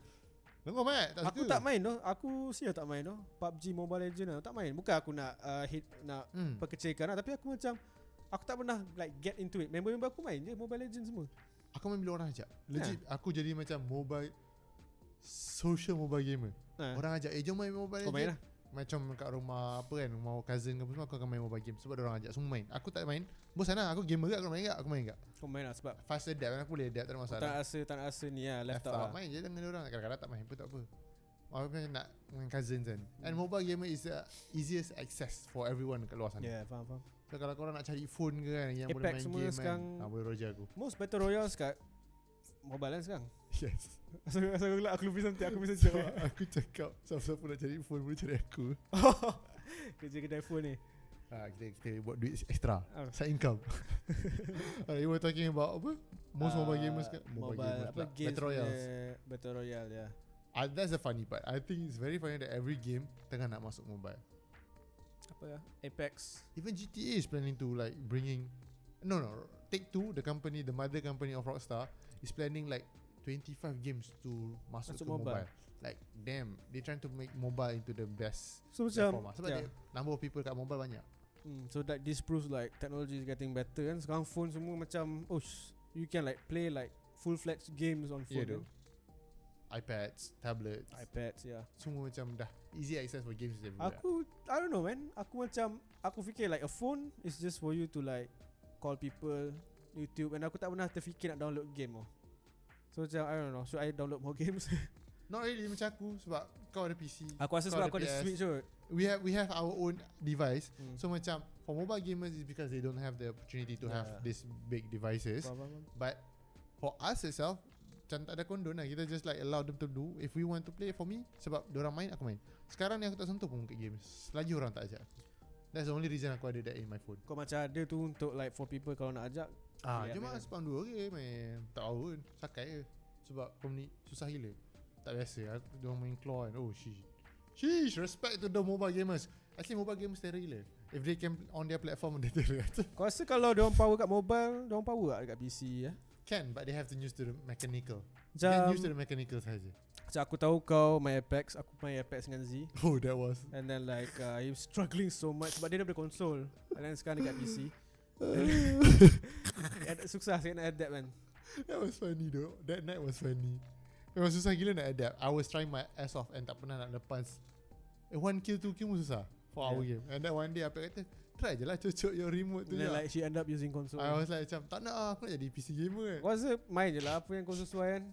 Lenguh mat, tak Aku suka. tak main doh. Aku sia tak main doh. PUBG Mobile Legend tak main. Bukan aku nak perkecilkan lah, tapi aku macam aku tak pernah like get into it. Member-member aku main je Mobile Legend semua. Aku main bila orang ajak. Legit, aku jadi macam social mobile gamer. Orang ajak, jom main Mobile Kau Legend. main lah. Macam kat rumah apa kan, rumah cousin ke apa semua, aku akan main mobile game sebab orang ajak semua main. Aku tak main. Bosan lah, aku gamer ke, aku main tak? Kau main lah sebab Fast adapt kan, aku boleh adapt, tak ada masalah. tak rasa ni lah left out lah. Main je dengan orang. Kadang-kadang tak main pun tak apa. Aku nak dengan cousins kan. And mobile gamer is the easiest access for everyone kat luar sana. Yeah, faham. So kalau korang nak cari phone ke kan yang Apex boleh main semua game sekarang kan, boleh roja aku. Most Battle Royale kat mobile kan sekarang. Yes. Aku lebih santai, aku bisa So jawab. aku cakap siapa-siapa nak cari phone boleh cari aku. Kerja kedai phone ni. Kita buat duit extra. Ah. Side income. You were talking about apa? Most mobile gamers kan? Mobile gamers apa pula. games Battle Royales. Battle Royale ya. That's the funny part. I think it's very funny that every game tengah nak masuk mobile. Apa ya? Apex. Even GTA is planning to like bringing Take-Two, the mother company of Rockstar, is planning like 25 games to masuk ke mobile. Like damn, they trying to make mobile into the best So platform macam sebab dia number of people kat mobile banyak. So that this proves like technology is getting better kan. Sekarang phone semua macam you can like play like full-fledged games on phone. Yeah, iPads, tablets, semua macam dah easy access for games everywhere. I don't know man. Aku fikir like a phone is just for you to like call people, YouTube, and aku tak pernah terfikir nak download game So macam I don't know, should I download more games? Not really macam aku sebab kau ada PC. Aku rasa sebab aku ada Switch kot. We have our own device. So macam for mobile gamers is because they don't have the opportunity to have these big devices. But for us itself, macam tak ada kondon lah. Kita just like allow them to do. If we want to play, for me, sebab diorang main, aku main. Sekarang ni aku tak sentuh pun ke games selagi orang tak ajak. That's the only reason aku ada that in my phone. Kau macam ada tu untuk like for people kalau nak ajak. Cuma spam 2 okay main. Tak tahu pun, sakai je. Sebab kau ni susah gila. Tak biasa, diorang main claw kan. Sheesh, respect to the mobile gamers. Actually mobile gamers terror gila. If they can on their platform, they terror. Kau rasa kalau diorang power kat mobile, diorang power tak dekat PC ya? Can, but they have to use to the mechanical. Macam Get used to the mechanical saja. Macam aku tahu kau main Apex, aku main Apex dengan Z. Oh, that was. And then like he was struggling so much sebab dia dah boleh console. And then sekarang dekat PC. Susah sikit nak adapt kan. That was funny though. That night was funny. Memang susah gila nak adapt. I was trying my ass off and tak pernah nak lepas 1 kill 2 kill pun susah for our game. And then one day apa kata, try je lah cocok your remote tu. And then like she end up using console. I was like macam tak nak aku nak jadi PC gamer kan. What's main je lah apa yang kau sesuai kan.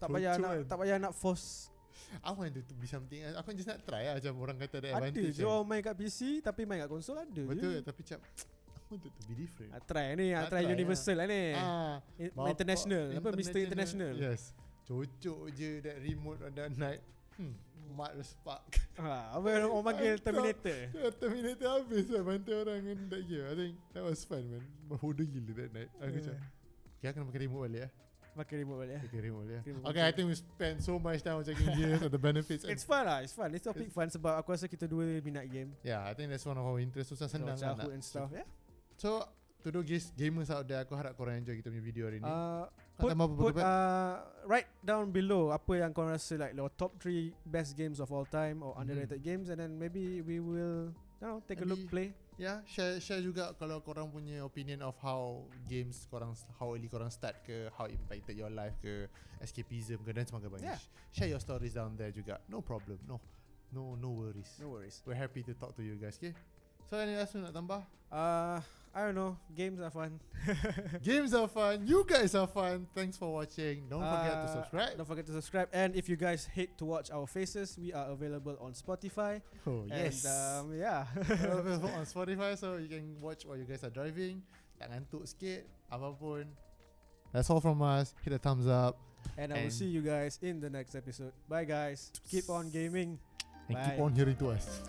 Tak payah nak force. I want to be something else. Aku just nak try lah macam orang kata ada Ada advantage. je orang main kat PC tapi main kat konsol ada. Betul je. tapi macam I want to be different. Try ni, try universal lah ni. International, apa Mr. International. Yes. Cocok je that remote on that night. Mat spark. Apa orang panggil Terminator. Terminator habis lah bantai orang in that game. I think that was fun man. Bodoh gila that night. Aku macam kira kena pakai remote balik Pakai remote balik Pakai remote balik Okay, I think we spend so much time checking games and the benefits. It's fun lah. It's fun. It's topic fun sebab aku rasa kita dua minat game. Yeah, I think that's one of our interests. Susah senang lah childhood and stuff. Yeah. So to do gamers out there, aku harap korang enjoy kita punya video hari ni. Put write down below apa yang korang rasa like your top 3 best games of all time or underrated games, and then maybe we will take a look, play. Yeah, share juga kalau korang punya opinion of how games korang, how early korang start ke, how impacted your life ke, escapism ke dan sebagainya. Yeah. Share your stories down there juga. No problem. No worries. No worries. We're happy to talk to you guys. Okay. So any else nak tambah? I don't know. Games are fun. Games are fun. You guys are fun. Thanks for watching. Don't forget to subscribe. Don't forget to subscribe. And if you guys hate to watch our faces, we are available on Spotify. Oh yes. And yeah, available on Spotify, so you can watch while you guys are driving. Tak ngantuk sikit, apapun. That's all from us. Hit a thumbs up. And I will see you guys in the next episode. Bye guys. Keep on gaming. And Bye. keep on hearing to us.